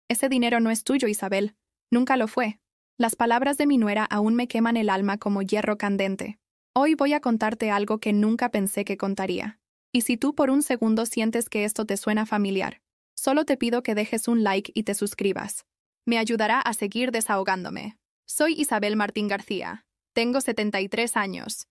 Ese dinero no es tuyo, Isabel. Nunca lo fue. Las palabras de mi nuera aún me queman el alma como hierro candente. Hoy voy a contarte algo que nunca pensé que contaría. Y si tú por un segundo sientes que esto te suena familiar, solo te pido que dejes un like y te suscribas. Me ayudará a seguir desahogándome. Soy Isabel Martín García. Tengo 73 años.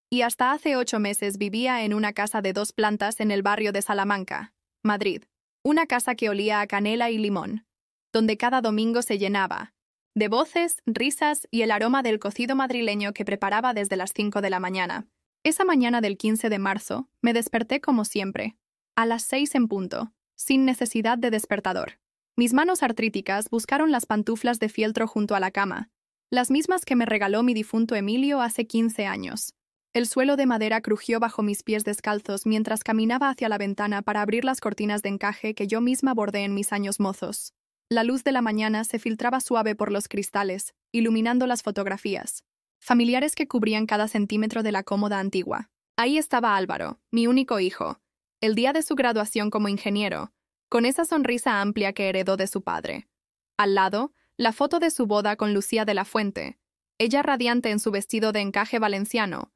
Y hasta hace 8 meses vivía en una casa de 2 plantas en el barrio de Salamanca, Madrid. Una casa que olía a canela y limón, donde cada domingo se llenaba de voces, risas y el aroma del cocido madrileño que preparaba desde las 5 de la mañana. Esa mañana del 15 de marzo me desperté como siempre, a las 6 en punto, sin necesidad de despertador. Mis manos artríticas buscaron las pantuflas de fieltro junto a la cama, las mismas que me regaló mi difunto Emilio hace 15 años. El suelo de madera crujió bajo mis pies descalzos mientras caminaba hacia la ventana para abrir las cortinas de encaje que yo misma bordé en mis años mozos. La luz de la mañana se filtraba suave por los cristales, iluminando las fotografías, familiares que cubrían cada centímetro de la cómoda antigua. Ahí estaba Álvaro, mi único hijo, el día de su graduación como ingeniero, con esa sonrisa amplia que heredó de su padre. Al lado, la foto de su boda con Lucía de la Fuente, ella radiante en su vestido de encaje valenciano,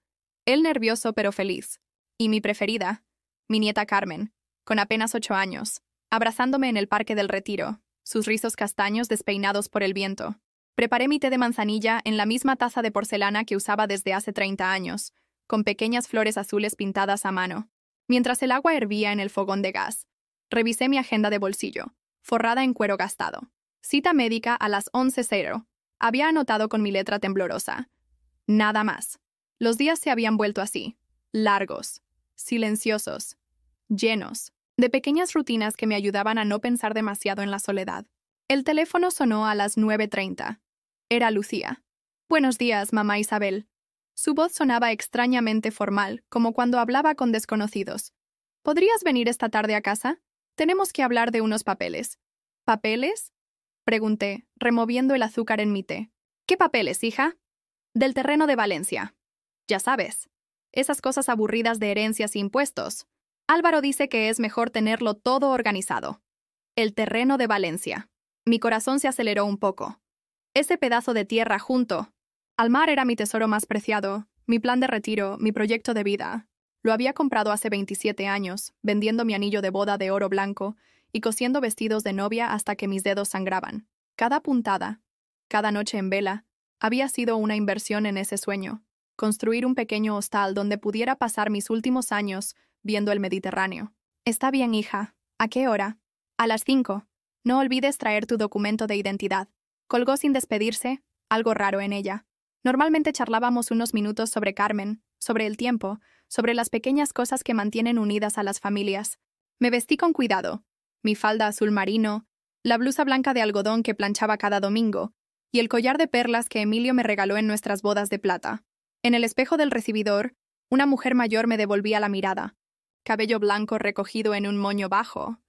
él nervioso pero feliz. Y mi preferida, mi nieta Carmen, con apenas 8 años, abrazándome en el Parque del Retiro, sus rizos castaños despeinados por el viento. Preparé mi té de manzanilla en la misma taza de porcelana que usaba desde hace 30 años, con pequeñas flores azules pintadas a mano. Mientras el agua hervía en el fogón de gas, revisé mi agenda de bolsillo, forrada en cuero gastado. Cita médica a las 11:00. Había anotado con mi letra temblorosa. Nada más. Los días se habían vuelto así, largos, silenciosos, llenos de pequeñas rutinas que me ayudaban a no pensar demasiado en la soledad. El teléfono sonó a las 9:30. Era Lucía. «Buenos días, mamá Isabel». Su voz sonaba extrañamente formal, como cuando hablaba con desconocidos. «¿Podrías venir esta tarde a casa? Tenemos que hablar de unos papeles». «¿Papeles?», pregunté, removiendo el azúcar en mi té. «¿Qué papeles, hija?» «Del terreno de Valencia. Ya sabes, esas cosas aburridas de herencias e impuestos. Álvaro dice que es mejor tenerlo todo organizado». El terreno de Valencia. Mi corazón se aceleró un poco. Ese pedazo de tierra junto al mar era mi tesoro más preciado, mi plan de retiro, mi proyecto de vida. Lo había comprado hace 27 años, vendiendo mi anillo de boda de oro blanco y cosiendo vestidos de novia hasta que mis dedos sangraban. Cada puntada, cada noche en vela, había sido una inversión en ese sueño. Construir un pequeño hostal donde pudiera pasar mis últimos años viendo el Mediterráneo. «Está bien, hija. ¿A qué hora?» «A las 5. No olvides traer tu documento de identidad». Colgó sin despedirse, algo raro en ella. Normalmente charlábamos unos minutos sobre Carmen, sobre el tiempo, sobre las pequeñas cosas que mantienen unidas a las familias. Me vestí con cuidado. Mi falda azul marino, la blusa blanca de algodón que planchaba cada domingo, y el collar de perlas que Emilio me regaló en nuestras bodas de plata. En el espejo del recibidor, una mujer mayor me devolvía la mirada. Cabello blanco recogido en un moño bajo,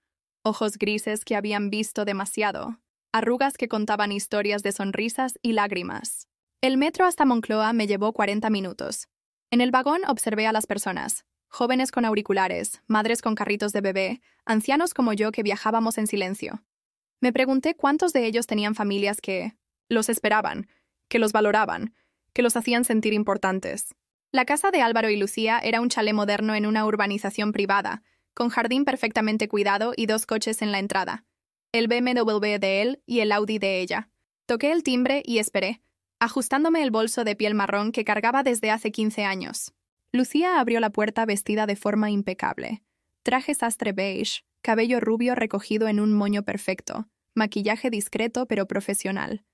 ojos grises que habían visto demasiado, arrugas que contaban historias de sonrisas y lágrimas. El metro hasta Moncloa me llevó 40 minutos. En el vagón observé a las personas, jóvenes con auriculares, madres con carritos de bebé, ancianos como yo que viajábamos en silencio. Me pregunté cuántos de ellos tenían familias que los esperaban, que los valoraban, que los hacían sentir importantes. La casa de Álvaro y Lucía era un chalet moderno en una urbanización privada, con jardín perfectamente cuidado y 2 coches en la entrada. El BMW de él y el Audi de ella. Toqué el timbre y esperé, ajustándome el bolso de piel marrón que cargaba desde hace 15 años. Lucía abrió la puerta vestida de forma impecable. Traje sastre beige, cabello rubio recogido en un moño perfecto, maquillaje discreto pero profesional.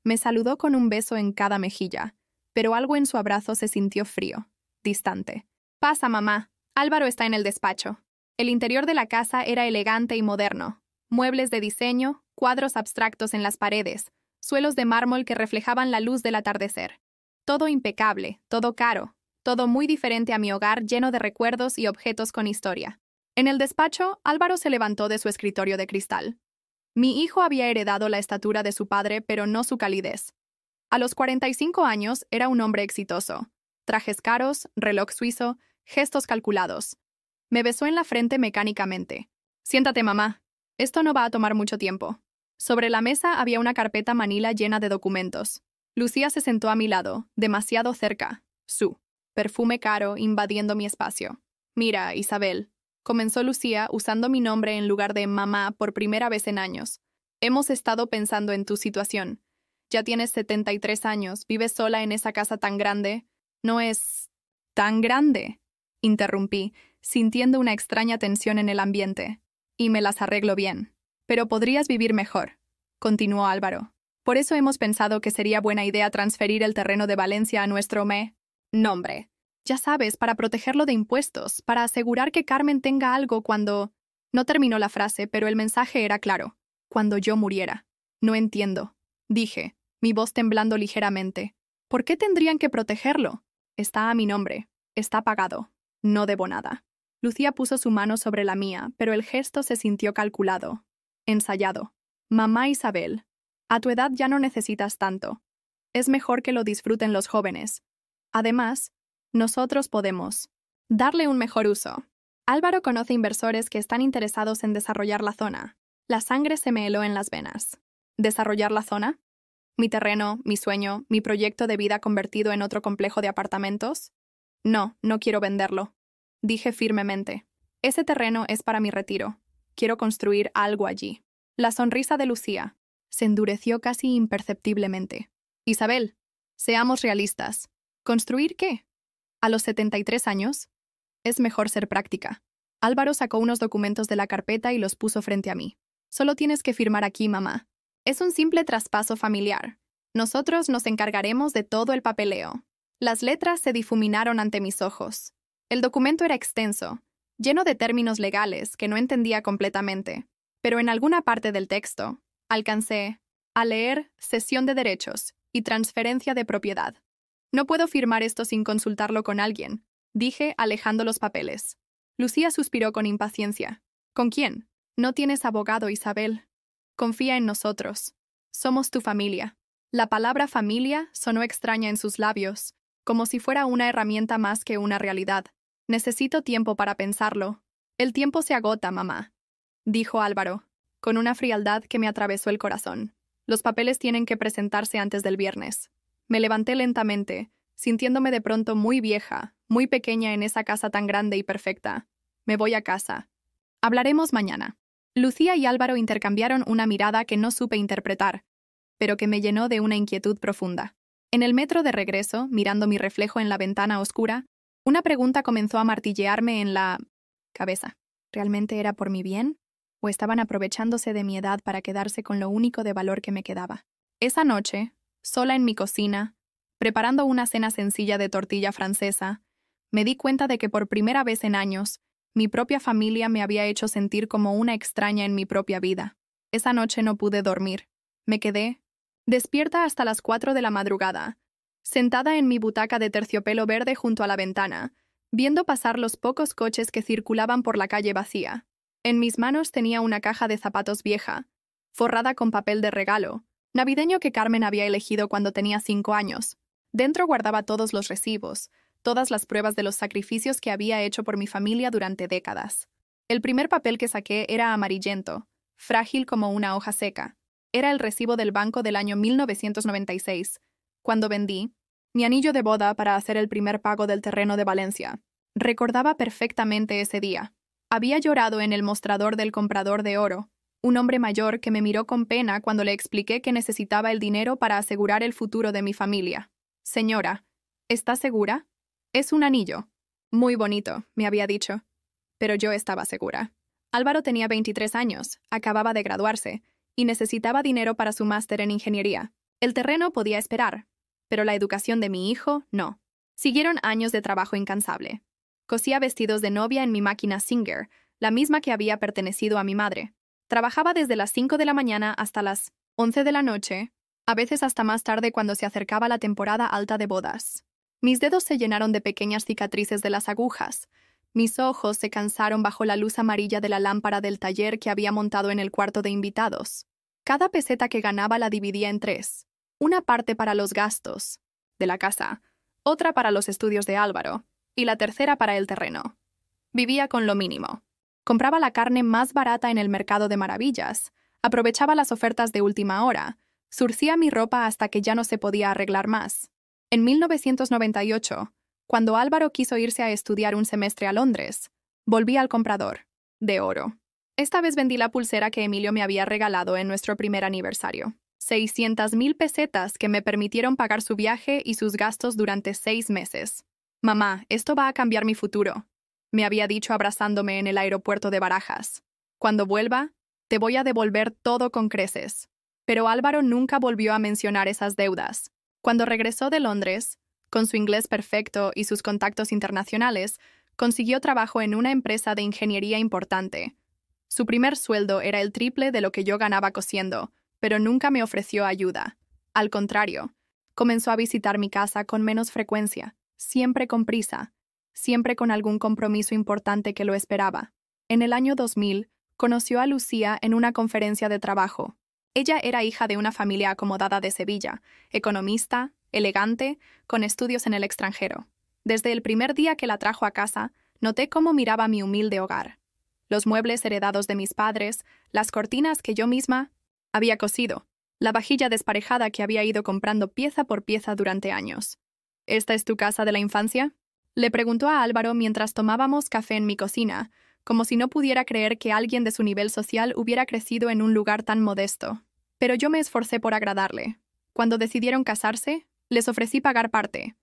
Me saludó con un beso en cada mejilla, pero algo en su abrazo se sintió frío, distante. «Pasa, mamá. Álvaro está en el despacho». El interior de la casa era elegante y moderno. Muebles de diseño, cuadros abstractos en las paredes, suelos de mármol que reflejaban la luz del atardecer. Todo impecable, todo caro, todo muy diferente a mi hogar lleno de recuerdos y objetos con historia. En el despacho, Álvaro se levantó de su escritorio de cristal. Mi hijo había heredado la estatura de su padre, pero no su calidez. A los 45 años era un hombre exitoso. Trajes caros, reloj suizo, gestos calculados. Me besó en la frente mecánicamente. «Siéntate, mamá. Esto no va a tomar mucho tiempo». Sobre la mesa había una carpeta manila llena de documentos. Lucía se sentó a mi lado, demasiado cerca. Su perfume caro invadiendo mi espacio. Mira, Isabel, comenzó Lucía usando mi nombre en lugar de mamá por primera vez en años. Hemos estado pensando en tu situación. Ya tienes 73 años, vives sola en esa casa tan grande. No es tan grande, interrumpí, sintiendo una extraña tensión en el ambiente. Y me las arreglo bien. Pero podrías vivir mejor, continuó Álvaro. Por eso hemos pensado que sería buena idea transferir el terreno de Valencia a nuestro nombre. Ya sabes, para protegerlo de impuestos, para asegurar que Carmen tenga algo cuando... No terminó la frase, pero el mensaje era claro. Cuando yo muriera. No entiendo, dije, mi voz temblando ligeramente. ¿Por qué tendrían que protegerlo? Está a mi nombre. Está pagado. No debo nada. Lucía puso su mano sobre la mía, pero el gesto se sintió calculado. Ensayado. Mamá Isabel, a tu edad ya no necesitas tanto. Es mejor que lo disfruten los jóvenes. Además, nosotros podemos darle un mejor uso. Álvaro conoce inversores que están interesados en desarrollar la zona. La sangre se me heló en las venas. ¿Desarrollar la zona? ¿Mi terreno, mi sueño, mi proyecto de vida convertido en otro complejo de apartamentos? No, no quiero venderlo. Dije firmemente. Ese terreno es para mi retiro. Quiero construir algo allí. La sonrisa de Lucía se endureció casi imperceptiblemente. Isabel, seamos realistas. ¿Construir qué? ¿A los 73 años? Es mejor ser práctica. Álvaro sacó unos documentos de la carpeta y los puso frente a mí. Solo tienes que firmar aquí, mamá. Es un simple traspaso familiar. Nosotros nos encargaremos de todo el papeleo. Las letras se difuminaron ante mis ojos. El documento era extenso, lleno de términos legales que no entendía completamente, pero en alguna parte del texto alcancé a leer cesión de derechos y transferencia de propiedad. No puedo firmar esto sin consultarlo con alguien, dije, alejando los papeles. Lucía suspiró con impaciencia. ¿Con quién? No tienes abogado, Isabel. Confía en nosotros. Somos tu familia. La palabra familia sonó extraña en sus labios, como si fuera una herramienta más que una realidad. Necesito tiempo para pensarlo. El tiempo se agota, mamá, dijo Álvaro, con una frialdad que me atravesó el corazón. Los papeles tienen que presentarse antes del viernes. Me levanté lentamente, sintiéndome de pronto muy vieja, muy pequeña en esa casa tan grande y perfecta. Me voy a casa. Hablaremos mañana. Lucía y Álvaro intercambiaron una mirada que no supe interpretar, pero que me llenó de una inquietud profunda. En el metro de regreso, mirando mi reflejo en la ventana oscura, una pregunta comenzó a martillearme en la cabeza. ¿Realmente era por mi bien? ¿O estaban aprovechándose de mi edad para quedarse con lo único de valor que me quedaba? Esa noche, sola en mi cocina, preparando una cena sencilla de tortilla francesa, me di cuenta de que por primera vez en años, mi propia familia me había hecho sentir como una extraña en mi propia vida. Esa noche no pude dormir. Me quedé despierta hasta las 4 de la madrugada, sentada en mi butaca de terciopelo verde junto a la ventana, viendo pasar los pocos coches que circulaban por la calle vacía. En mis manos tenía una caja de zapatos vieja, forrada con papel de regalo, navideño que Carmen había elegido cuando tenía 5 años. Dentro guardaba todos los recibos, todas las pruebas de los sacrificios que había hecho por mi familia durante décadas. El primer papel que saqué era amarillento, frágil como una hoja seca. Era el recibo del banco del año 1996, cuando vendí mi anillo de boda para hacer el primer pago del terreno de Valencia. Recordaba perfectamente ese día. Había llorado en el mostrador del comprador de oro, un hombre mayor que me miró con pena cuando le expliqué que necesitaba el dinero para asegurar el futuro de mi familia. Señora, ¿está segura? Es un anillo. Muy bonito, me había dicho. Pero yo estaba segura. Álvaro tenía 23 años, acababa de graduarse, y necesitaba dinero para su máster en ingeniería. El terreno podía esperar, pero la educación de mi hijo, no. Siguieron años de trabajo incansable. Cosía vestidos de novia en mi máquina Singer, la misma que había pertenecido a mi madre. Trabajaba desde las 5 de la mañana hasta las 11 de la noche, a veces hasta más tarde cuando se acercaba la temporada alta de bodas. Mis dedos se llenaron de pequeñas cicatrices de las agujas. Mis ojos se cansaron bajo la luz amarilla de la lámpara del taller que había montado en el cuarto de invitados. Cada peseta que ganaba la dividía en 3. Una parte para los gastos de la casa, otra para los estudios de Álvaro, y la tercera para el terreno. Vivía con lo mínimo. Compraba la carne más barata en el mercado de Maravillas, Aprovechaba las ofertas de última hora, surcía mi ropa hasta que ya no se podía arreglar más. En 1998, cuando Álvaro quiso irse a estudiar un semestre a Londres, volví al comprador, de oro. Esta vez vendí la pulsera que Emilio me había regalado en nuestro primer aniversario. 600,000 pesetas que me permitieron pagar su viaje y sus gastos durante 6 meses. Mamá, esto va a cambiar mi futuro, me había dicho abrazándome en el aeropuerto de Barajas. Cuando vuelva, te voy a devolver todo con creces. Pero Álvaro nunca volvió a mencionar esas deudas. Cuando regresó de Londres, con su inglés perfecto y sus contactos internacionales, consiguió trabajo en una empresa de ingeniería importante. Su primer sueldo era el triple de lo que yo ganaba cosiendo, pero nunca me ofreció ayuda. Al contrario, comenzó a visitar mi casa con menos frecuencia, siempre con prisa, siempre con algún compromiso importante que lo esperaba. En el año 2000, conoció a Lucía en una conferencia de trabajo. Ella era hija de una familia acomodada de Sevilla, economista, elegante, con estudios en el extranjero. Desde el primer día que la trajo a casa, noté cómo miraba mi humilde hogar. Los muebles heredados de mis padres, las cortinas que yo misma había cosido, la vajilla desparejada que había ido comprando pieza por pieza durante años. ¿Esta es tu casa de la infancia?, le preguntó a Álvaro mientras tomábamos café en mi cocina, como si no pudiera creer que alguien de su nivel social hubiera crecido en un lugar tan modesto. Pero yo me esforcé por agradarle. Cuando decidieron casarse, les ofrecí pagar parte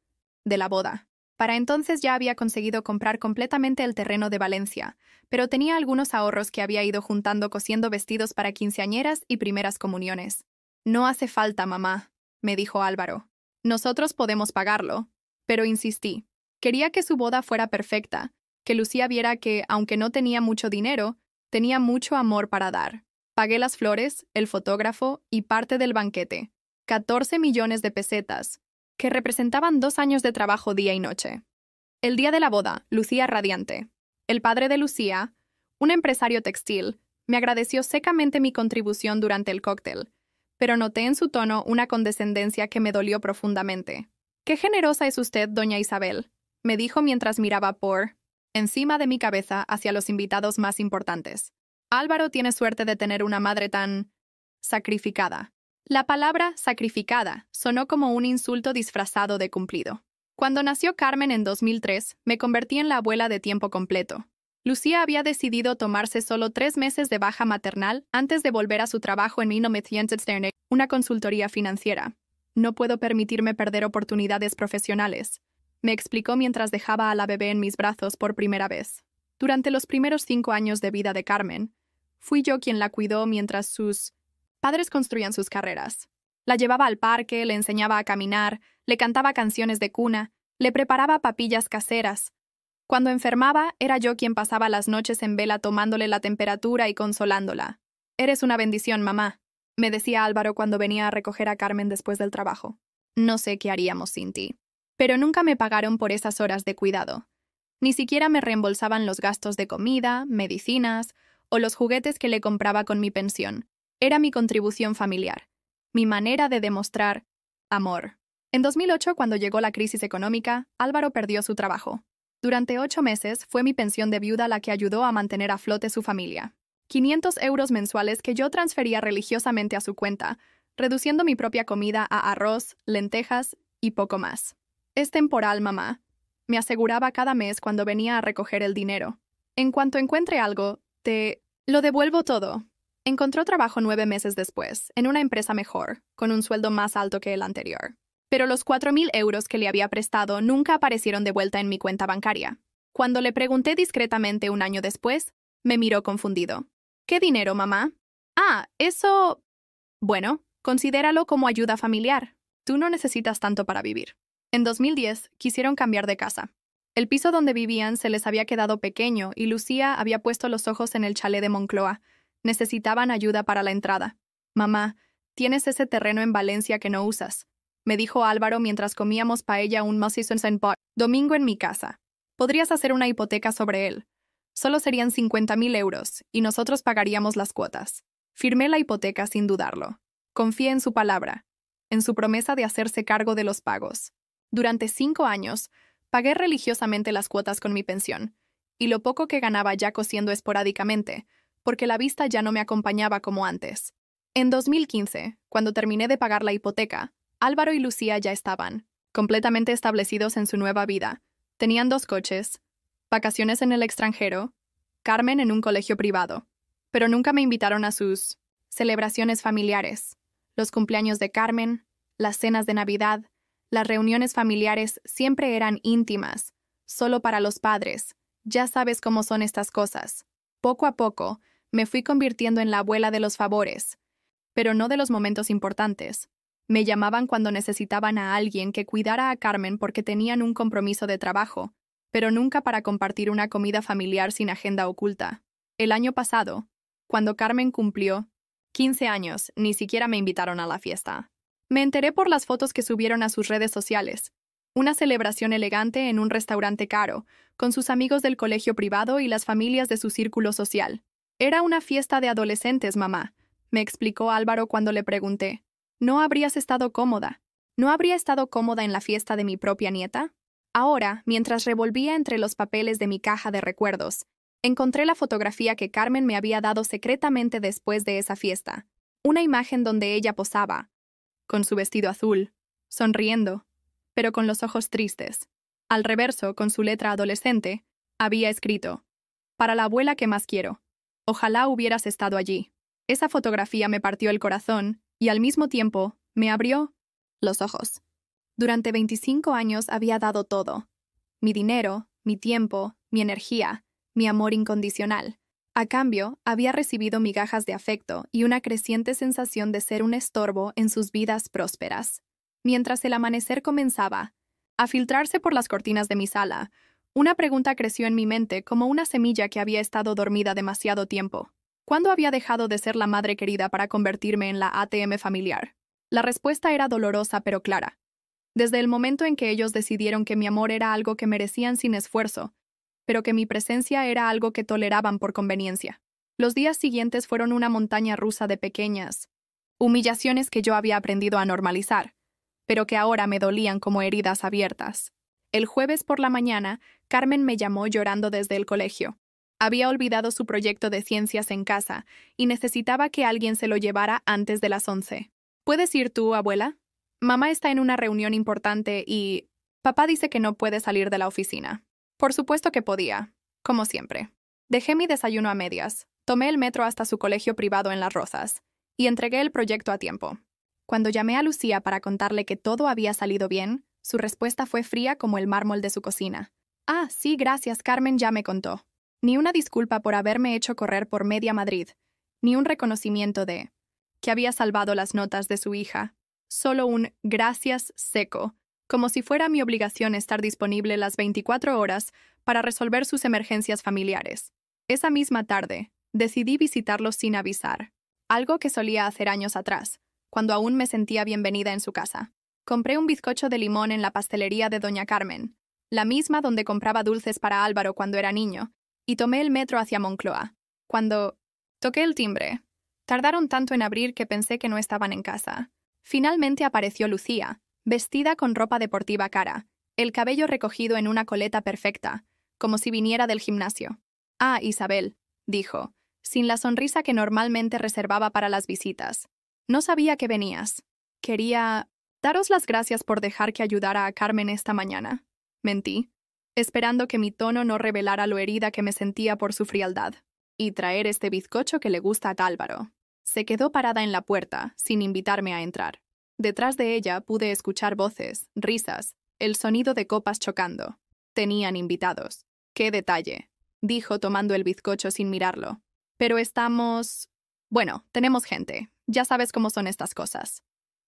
de la boda. Para entonces ya había conseguido comprar completamente el terreno de Valencia, pero tenía algunos ahorros que había ido juntando cosiendo vestidos para quinceañeras y primeras comuniones. No hace falta, mamá, me dijo Álvaro. Nosotros podemos pagarlo. Pero insistí. Quería que su boda fuera perfecta, que Lucía viera que, aunque no tenía mucho dinero, tenía mucho amor para dar. Pagué las flores, el fotógrafo y parte del banquete. 14 millones de pesetas, que representaban 2 años de trabajo día y noche. El día de la boda, Lucía radiante. El padre de Lucía, un empresario textil, me agradeció secamente mi contribución durante el cóctel, pero noté en su tono una condescendencia que me dolió profundamente. «Qué generosa es usted, doña Isabel», me dijo mientras miraba por encima de mi cabeza hacia los invitados más importantes. Álvaro tiene suerte de tener una madre tan sacrificada. La palabra sacrificada sonó como un insulto disfrazado de cumplido. Cuando nació Carmen en 2003, me convertí en la abuela de tiempo completo. Lucía había decidido tomarse solo 3 meses de baja maternal antes de volver a su trabajo en 1900, una consultoría financiera. No puedo permitirme perder oportunidades profesionales, me explicó mientras dejaba a la bebé en mis brazos por primera vez. Durante los primeros 5 años de vida de Carmen, fui yo quien la cuidó mientras sus padres construían sus carreras. La llevaba al parque, le enseñaba a caminar, le cantaba canciones de cuna, le preparaba papillas caseras. Cuando enfermaba, era yo quien pasaba las noches en vela tomándole la temperatura y consolándola. «Eres una bendición, mamá», me decía Álvaro cuando venía a recoger a Carmen después del trabajo. «No sé qué haríamos sin ti». Pero nunca me pagaron por esas horas de cuidado. Ni siquiera me reembolsaban los gastos de comida, medicinas o los juguetes que le compraba con mi pensión. Era mi contribución familiar, mi manera de demostrar amor. En 2008, cuando llegó la crisis económica, Álvaro perdió su trabajo. Durante 8 meses fue mi pensión de viuda la que ayudó a mantener a flote su familia. 500 euros mensuales que yo transfería religiosamente a su cuenta, reduciendo mi propia comida a arroz, lentejas y poco más. «Es temporal, mamá», me aseguraba cada mes cuando venía a recoger el dinero. «En cuanto encuentre algo, te lo devuelvo todo». Encontró trabajo 9 meses después, en una empresa mejor, con un sueldo más alto que el anterior. Pero los 4.000 euros que le había prestado nunca aparecieron de vuelta en mi cuenta bancaria. Cuando le pregunté discretamente un año después, me miró confundido. «¿Qué dinero, mamá?» «Ah, eso... Bueno, considéralo como ayuda familiar. Tú no necesitas tanto para vivir». En 2010, quisieron cambiar de casa. El piso donde vivían se les había quedado pequeño y Lucía había puesto los ojos en el chalet de Moncloa. Necesitaban ayuda para la entrada. «Mamá, tienes ese terreno en Valencia que no usas», me dijo Álvaro mientras comíamos paella un domingo en mi casa. «Podrías hacer una hipoteca sobre él. Solo serían 50.000 euros y nosotros pagaríamos las cuotas». Firmé la hipoteca sin dudarlo. Confié en su palabra, en su promesa de hacerse cargo de los pagos. Durante 5 años, pagué religiosamente las cuotas con mi pensión, y lo poco que ganaba ya cosiendo esporádicamente, porque la vista ya no me acompañaba como antes. En 2015, cuando terminé de pagar la hipoteca, Álvaro y Lucía ya estaban completamente establecidos en su nueva vida. Tenían 2 coches, vacaciones en el extranjero, Carmen en un colegio privado. Pero nunca me invitaron a sus celebraciones familiares. Los cumpleaños de Carmen, las cenas de Navidad, las reuniones familiares siempre eran íntimas, solo para los padres. Ya sabes cómo son estas cosas. Poco a poco, me fui convirtiendo en la abuela de los favores, pero no de los momentos importantes. Me llamaban cuando necesitaban a alguien que cuidara a Carmen porque tenían un compromiso de trabajo, pero nunca para compartir una comida familiar sin agenda oculta. El año pasado, cuando Carmen cumplió 15 años, ni siquiera me invitaron a la fiesta. Me enteré por las fotos que subieron a sus redes sociales. Una celebración elegante en un restaurante caro, con sus amigos del colegio privado y las familias de su círculo social. Era una fiesta de adolescentes, mamá, me explicó Álvaro cuando le pregunté. ¿No habrías estado cómoda? ¿No habría estado cómoda en la fiesta de mi propia nieta? Ahora, mientras revolvía entre los papeles de mi caja de recuerdos, encontré la fotografía que Carmen me había dado secretamente después de esa fiesta. Una imagen donde ella posaba, con su vestido azul, sonriendo, pero con los ojos tristes. Al reverso, con su letra adolescente, había escrito: «Para la abuela que más quiero. Ojalá hubieras estado allí». Esa fotografía me partió el corazón y al mismo tiempo me abrió los ojos. Durante 25 años había dado todo. Mi dinero, mi tiempo, mi energía, mi amor incondicional. A cambio, había recibido migajas de afecto y una creciente sensación de ser un estorbo en sus vidas prósperas. Mientras el amanecer comenzaba a filtrarse por las cortinas de mi sala, una pregunta creció en mi mente como una semilla que había estado dormida demasiado tiempo. ¿Cuándo había dejado de ser la madre querida para convertirme en la ATM familiar? La respuesta era dolorosa pero clara. Desde el momento en que ellos decidieron que mi amor era algo que merecían sin esfuerzo, pero que mi presencia era algo que toleraban por conveniencia. Los días siguientes fueron una montaña rusa de pequeñas humillaciones que yo había aprendido a normalizar, pero que ahora me dolían como heridas abiertas. El jueves por la mañana, Carmen me llamó llorando desde el colegio. Había olvidado su proyecto de ciencias en casa y necesitaba que alguien se lo llevara antes de las 11. ¿Puedes ir tú, abuela? Mamá está en una reunión importante y papá dice que no puede salir de la oficina. Por supuesto que podía, como siempre. Dejé mi desayuno a medias, tomé el metro hasta su colegio privado en Las Rozas y entregué el proyecto a tiempo. Cuando llamé a Lucía para contarle que todo había salido bien, su respuesta fue fría como el mármol de su cocina. «Ah, sí, gracias, Carmen ya me contó». Ni una disculpa por haberme hecho correr por media Madrid, ni un reconocimiento de que había salvado las notas de su hija. Solo un gracias seco, como si fuera mi obligación estar disponible las 24 horas para resolver sus emergencias familiares. Esa misma tarde, decidí visitarlos sin avisar, algo que solía hacer años atrás, cuando aún me sentía bienvenida en su casa. Compré un bizcocho de limón en la pastelería de Doña Carmen, la misma donde compraba dulces para Álvaro cuando era niño, y tomé el metro hacia Moncloa. Cuando toqué el timbre, tardaron tanto en abrir que pensé que no estaban en casa. Finalmente apareció Lucía, vestida con ropa deportiva cara, el cabello recogido en una coleta perfecta, como si viniera del gimnasio. «Ah, Isabel», dijo, sin la sonrisa que normalmente reservaba para las visitas. «No sabía que venías. Quería daros las gracias por dejar que ayudara a Carmen esta mañana». Mentí, esperando que mi tono no revelara lo herida que me sentía por su frialdad. «Y traer este bizcocho que le gusta a Álvaro». Se quedó parada en la puerta, sin invitarme a entrar. Detrás de ella pude escuchar voces, risas, el sonido de copas chocando. Tenían invitados. «¡Qué detalle!», dijo tomando el bizcocho sin mirarlo. «Pero estamos... Bueno, tenemos gente. Ya sabes cómo son estas cosas».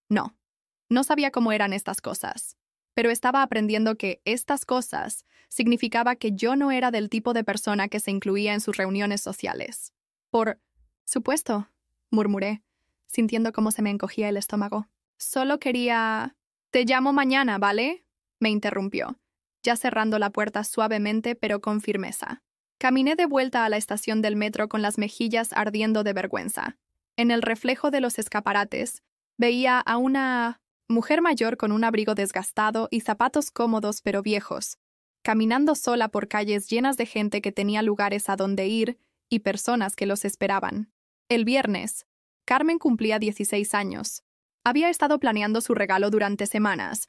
No sabía cómo eran estas cosas. Pero estaba aprendiendo que estas cosas significaba que yo no era del tipo de persona que se incluía en sus reuniones sociales. «Por supuesto», murmuré, sintiendo cómo se me encogía el estómago. «Solo quería... Te llamo mañana, ¿vale?», me interrumpió, ya cerrando la puerta suavemente pero con firmeza. Caminé de vuelta a la estación del metro con las mejillas ardiendo de vergüenza. En el reflejo de los escaparates, veía a una mujer mayor con un abrigo desgastado y zapatos cómodos pero viejos, caminando sola por calles llenas de gente que tenía lugares a donde ir y personas que los esperaban. El viernes, Carmen cumplía 16 años. Había estado planeando su regalo durante semanas,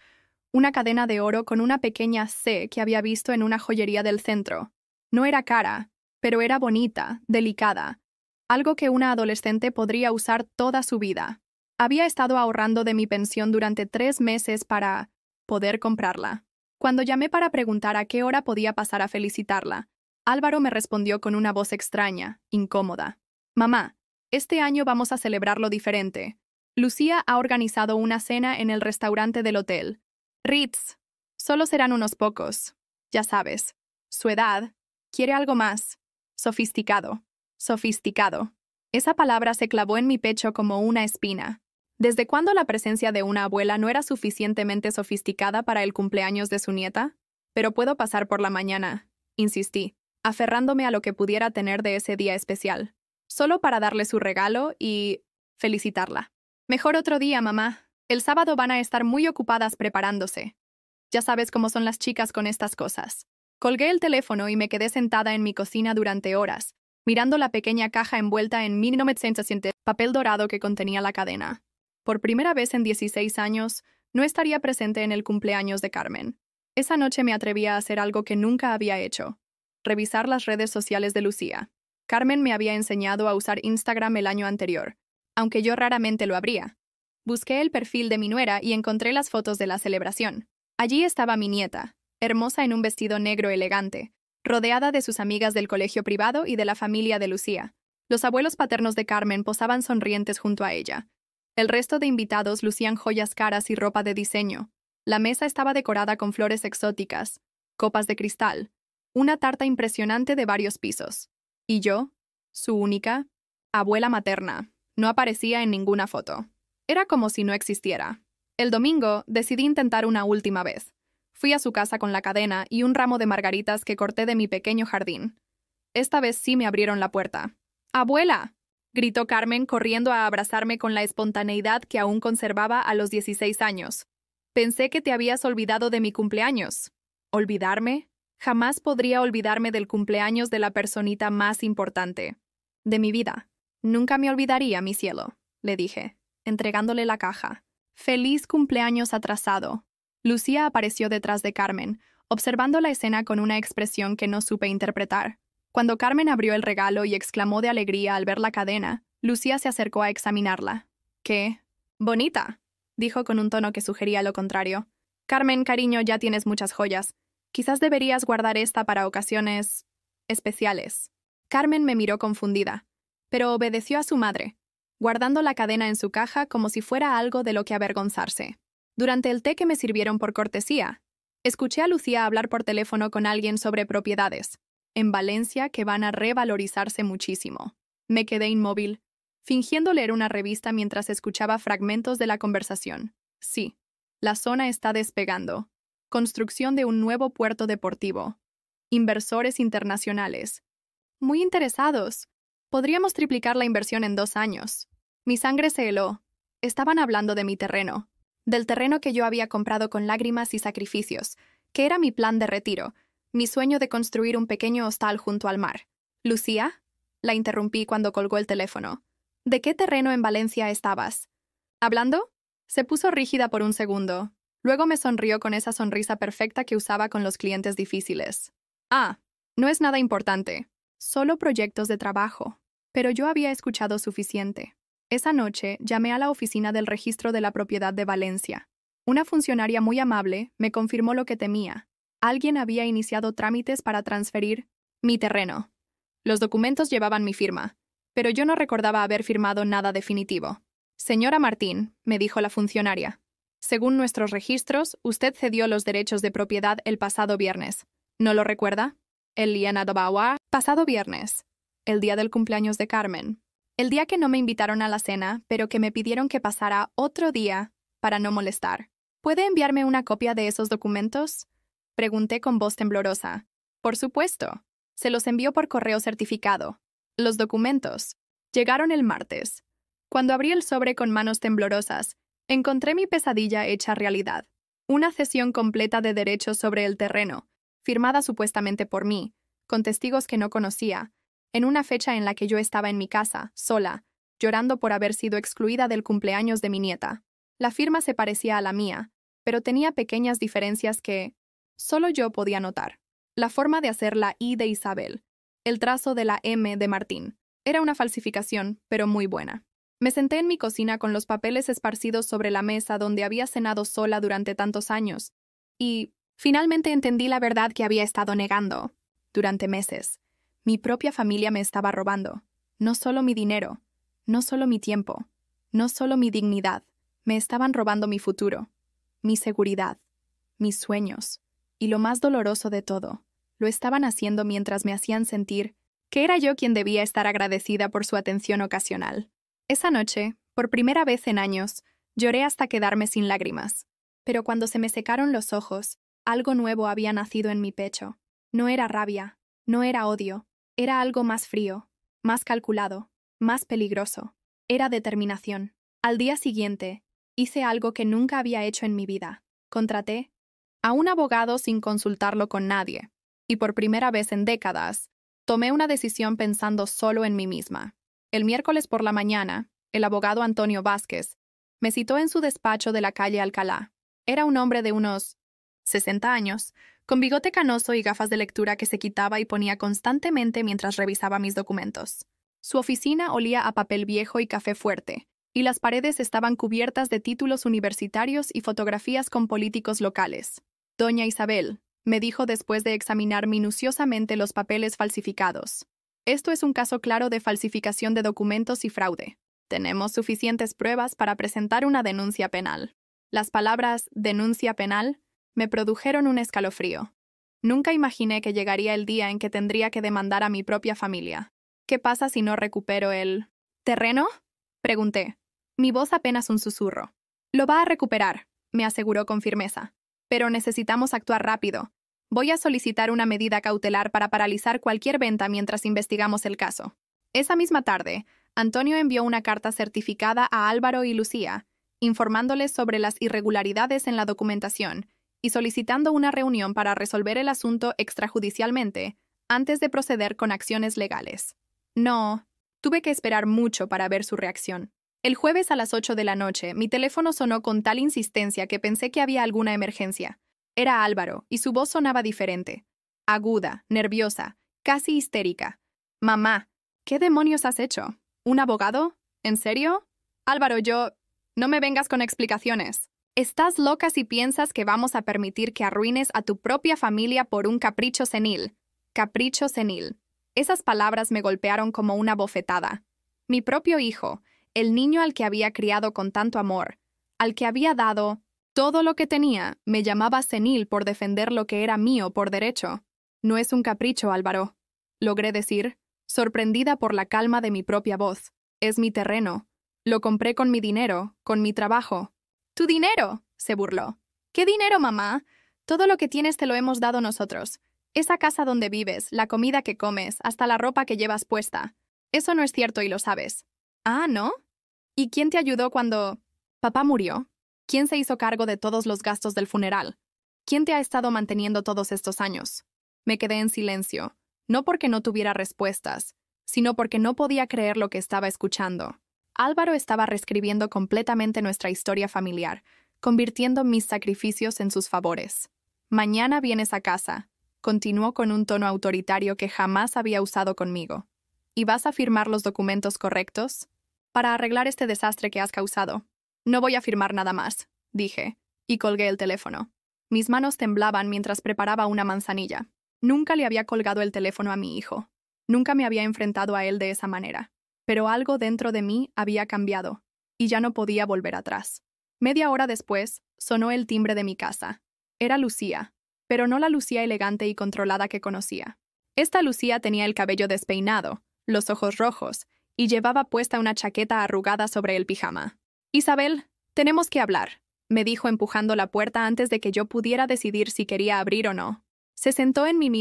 una cadena de oro con una pequeña C que había visto en una joyería del centro. No era cara, pero era bonita, delicada, algo que una adolescente podría usar toda su vida. Había estado ahorrando de mi pensión durante 3 meses para poder comprarla. Cuando llamé para preguntar a qué hora podía pasar a felicitarla, Álvaro me respondió con una voz extraña, incómoda. Mamá, este año vamos a celebrarlo diferente. Lucía ha organizado una cena en el restaurante del hotel. Ritz. Solo serán unos pocos. Ya sabes. Su edad. Quiere algo más. Sofisticado. Sofisticado. Esa palabra se clavó en mi pecho como una espina. ¿Desde cuándo la presencia de una abuela no era suficientemente sofisticada para el cumpleaños de su nieta? Pero puedo pasar por la mañana, insistí, aferrándome a lo que pudiera tener de ese día especial, solo para darle su regalo y felicitarla. Mejor otro día, mamá. El sábado van a estar muy ocupadas preparándose. Ya sabes cómo son las chicas con estas cosas. Colgué el teléfono y me quedé sentada en mi cocina durante horas, mirando la pequeña caja envuelta en 1900 papel dorado que contenía la cadena. Por primera vez en 16 años, no estaría presente en el cumpleaños de Carmen. Esa noche me atreví a hacer algo que nunca había hecho: revisar las redes sociales de Lucía. Carmen me había enseñado a usar Instagram el año anterior, aunque yo raramente lo abría. Busqué el perfil de mi nuera y encontré las fotos de la celebración. Allí estaba mi nieta, hermosa en un vestido negro elegante, rodeada de sus amigas del colegio privado y de la familia de Lucía. Los abuelos paternos de Carmen posaban sonrientes junto a ella. El resto de invitados lucían joyas caras y ropa de diseño. La mesa estaba decorada con flores exóticas, copas de cristal, una tarta impresionante de varios pisos. Y yo, su única abuela materna, no aparecía en ninguna foto. Era como si no existiera. El domingo decidí intentar una última vez. Fui a su casa con la cadena y un ramo de margaritas que corté de mi pequeño jardín. Esta vez sí me abrieron la puerta. ¡Abuela!, gritó Carmen corriendo a abrazarme con la espontaneidad que aún conservaba a los 16 años. Pensé que te habías olvidado de mi cumpleaños. ¿Olvidarme? Jamás podría olvidarme del cumpleaños de la personita más importante de mi vida. Nunca me olvidaría, mi cielo, le dije, entregándole la caja. ¡Feliz cumpleaños atrasado! Lucía apareció detrás de Carmen, observando la escena con una expresión que no supe interpretar. Cuando Carmen abrió el regalo y exclamó de alegría al ver la cadena, Lucía se acercó a examinarla. «¡Qué bonita!», dijo con un tono que sugería lo contrario. «Carmen, cariño, ya tienes muchas joyas. Quizás deberías guardar esta para ocasiones especiales». Carmen me miró confundida, pero obedeció a su madre, guardando la cadena en su caja como si fuera algo de lo que avergonzarse. Durante el té que me sirvieron por cortesía, escuché a Lucía hablar por teléfono con alguien sobre propiedades en Valencia que van a revalorizarse muchísimo. Me quedé inmóvil, fingiendo leer una revista mientras escuchaba fragmentos de la conversación. Sí, la zona está despegando. Construcción de un nuevo puerto deportivo. Inversores internacionales. Muy interesados. Podríamos triplicar la inversión en 2 años. Mi sangre se heló. Estaban hablando de mi terreno. Del terreno que yo había comprado con lágrimas y sacrificios, que era mi plan de retiro, mi sueño de construir un pequeño hostal junto al mar. «¿Lucía?», la interrumpí cuando colgó el teléfono. «¿De qué terreno en Valencia estabas?» «¿Hablando?». Se puso rígida por un segundo. Luego me sonrió con esa sonrisa perfecta que usaba con los clientes difíciles. «Ah, no es nada importante. Solo proyectos de trabajo». Pero yo había escuchado suficiente. Esa noche llamé a la oficina del registro de la propiedad de Valencia. Una funcionaria muy amable me confirmó lo que temía. Alguien había iniciado trámites para transferir mi terreno. Los documentos llevaban mi firma, pero yo no recordaba haber firmado nada definitivo. «Señora Martín», me dijo la funcionaria, «según nuestros registros, usted cedió los derechos de propiedad el pasado viernes. ¿No lo recuerda? El Liana Dobawa, pasado viernes, el día del cumpleaños de Carmen. El día que no me invitaron a la cena, pero que me pidieron que pasara otro día para no molestar. ¿Puede enviarme una copia de esos documentos?», pregunté con voz temblorosa. «Por supuesto. Se los envió por correo certificado. Los documentos llegaron el martes. Cuando abrí el sobre con manos temblorosas, encontré mi pesadilla hecha realidad. Una cesión completa de derechos sobre el terreno, firmada supuestamente por mí, con testigos que no conocía, en una fecha en la que yo estaba en mi casa, sola, llorando por haber sido excluida del cumpleaños de mi nieta. La firma se parecía a la mía, pero tenía pequeñas diferencias que solo yo podía notar. La forma de hacer la I de Isabel, el trazo de la M de Martín. Era una falsificación, pero muy buena. Me senté en mi cocina con los papeles esparcidos sobre la mesa donde había cenado sola durante tantos años, y finalmente entendí la verdad que había estado negando durante meses. Mi propia familia me estaba robando. No solo mi dinero, no solo mi tiempo, no solo mi dignidad. Me estaban robando mi futuro, mi seguridad, mis sueños. Y lo más doloroso de todo, lo estaban haciendo mientras me hacían sentir que era yo quien debía estar agradecida por su atención ocasional. Esa noche, por primera vez en años, lloré hasta quedarme sin lágrimas. Pero cuando se me secaron los ojos, algo nuevo había nacido en mi pecho. No era rabia, no era odio, era algo más frío, más calculado, más peligroso. Era determinación. Al día siguiente, hice algo que nunca había hecho en mi vida. Contraté a un abogado sin consultarlo con nadie. Y por primera vez en décadas, tomé una decisión pensando solo en mí misma. El miércoles por la mañana, el abogado Antonio Vázquez me citó en su despacho de la calle Alcalá. Era un hombre de unos 60 años, con bigote canoso y gafas de lectura que se quitaba y ponía constantemente mientras revisaba mis documentos. Su oficina olía a papel viejo y café fuerte, y las paredes estaban cubiertas de títulos universitarios y fotografías con políticos locales. Doña Isabel, me dijo después de examinar minuciosamente los papeles falsificados. Esto es un caso claro de falsificación de documentos y fraude. Tenemos suficientes pruebas para presentar una denuncia penal. Las palabras denuncia penal me produjeron un escalofrío. Nunca imaginé que llegaría el día en que tendría que demandar a mi propia familia. ¿Qué pasa si no recupero el terreno? Pregunté. Mi voz apenas un susurro. Lo va a recuperar, me aseguró con firmeza. Pero necesitamos actuar rápido. Voy a solicitar una medida cautelar para paralizar cualquier venta mientras investigamos el caso. Esa misma tarde, Antonio envió una carta certificada a Álvaro y Lucía, informándoles sobre las irregularidades en la documentación y solicitando una reunión para resolver el asunto extrajudicialmente antes de proceder con acciones legales. No, tuve que esperar mucho para ver su reacción. El jueves a las 8 de la noche, mi teléfono sonó con tal insistencia que pensé que había alguna emergencia. Era Álvaro, y su voz sonaba diferente. Aguda, nerviosa, casi histérica. «Mamá, ¿qué demonios has hecho? ¿Un abogado? ¿En serio? Álvaro, no me vengas con explicaciones. Estás loca si piensas que vamos a permitir que arruines a tu propia familia por un capricho senil. Capricho senil». Esas palabras me golpearon como una bofetada. Mi propio hijo, el niño al que había criado con tanto amor, al que había dado todo lo que tenía, me llamaba senil por defender lo que era mío por derecho. No es un capricho, Álvaro, logré decir, sorprendida por la calma de mi propia voz. Es mi terreno. Lo compré con mi dinero, con mi trabajo. ¿Tu dinero?, se burló. ¿Qué dinero, mamá? Todo lo que tienes te lo hemos dado nosotros. Esa casa donde vives, la comida que comes, hasta la ropa que llevas puesta. Eso no es cierto y lo sabes. Ah, ¿no? ¿Y quién te ayudó cuando papá murió? ¿Quién se hizo cargo de todos los gastos del funeral? ¿Quién te ha estado manteniendo todos estos años? Me quedé en silencio, no porque no tuviera respuestas, sino porque no podía creer lo que estaba escuchando. Álvaro estaba reescribiendo completamente nuestra historia familiar, convirtiendo mis sacrificios en sus favores. Mañana vienes a casa, continuó con un tono autoritario que jamás había usado conmigo. ¿Y vas a firmar los documentos correctos? Para arreglar este desastre que has causado. No voy a firmar nada más, dije, y colgué el teléfono. Mis manos temblaban mientras preparaba una manzanilla. Nunca le había colgado el teléfono a mi hijo. Nunca me había enfrentado a él de esa manera. Pero algo dentro de mí había cambiado, y ya no podía volver atrás. Media hora después, sonó el timbre de mi casa. Era Lucía, pero no la Lucía elegante y controlada que conocía. Esta Lucía tenía el cabello despeinado, los ojos rojos, y llevaba puesta una chaqueta arrugada sobre el pijama. «Isabel, tenemos que hablar», me dijo empujando la puerta antes de que yo pudiera decidir si quería abrir o no. Se sentó en mi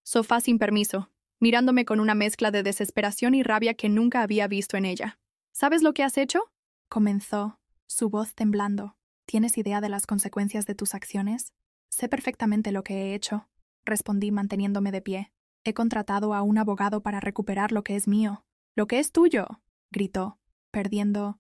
sofá sin permiso, mirándome con una mezcla de desesperación y rabia que nunca había visto en ella. «¿Sabes lo que has hecho?», comenzó, su voz temblando. «¿Tienes idea de las consecuencias de tus acciones?». «Sé perfectamente lo que he hecho», respondí manteniéndome de pie. He contratado a un abogado para recuperar lo que es mío. Lo que es tuyo, gritó, perdiendo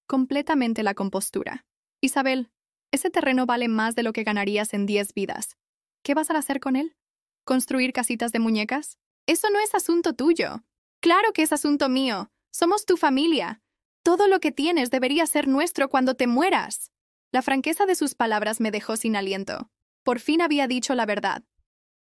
completamente la compostura. Isabel, ese terreno vale más de lo que ganarías en 10 vidas. ¿Qué vas a hacer con él? ¿Construir casitas de muñecas? Eso no es asunto tuyo. Claro que es asunto mío. Somos tu familia. Todo lo que tienes debería ser nuestro cuando te mueras. La franqueza de sus palabras me dejó sin aliento. Por fin había dicho la verdad.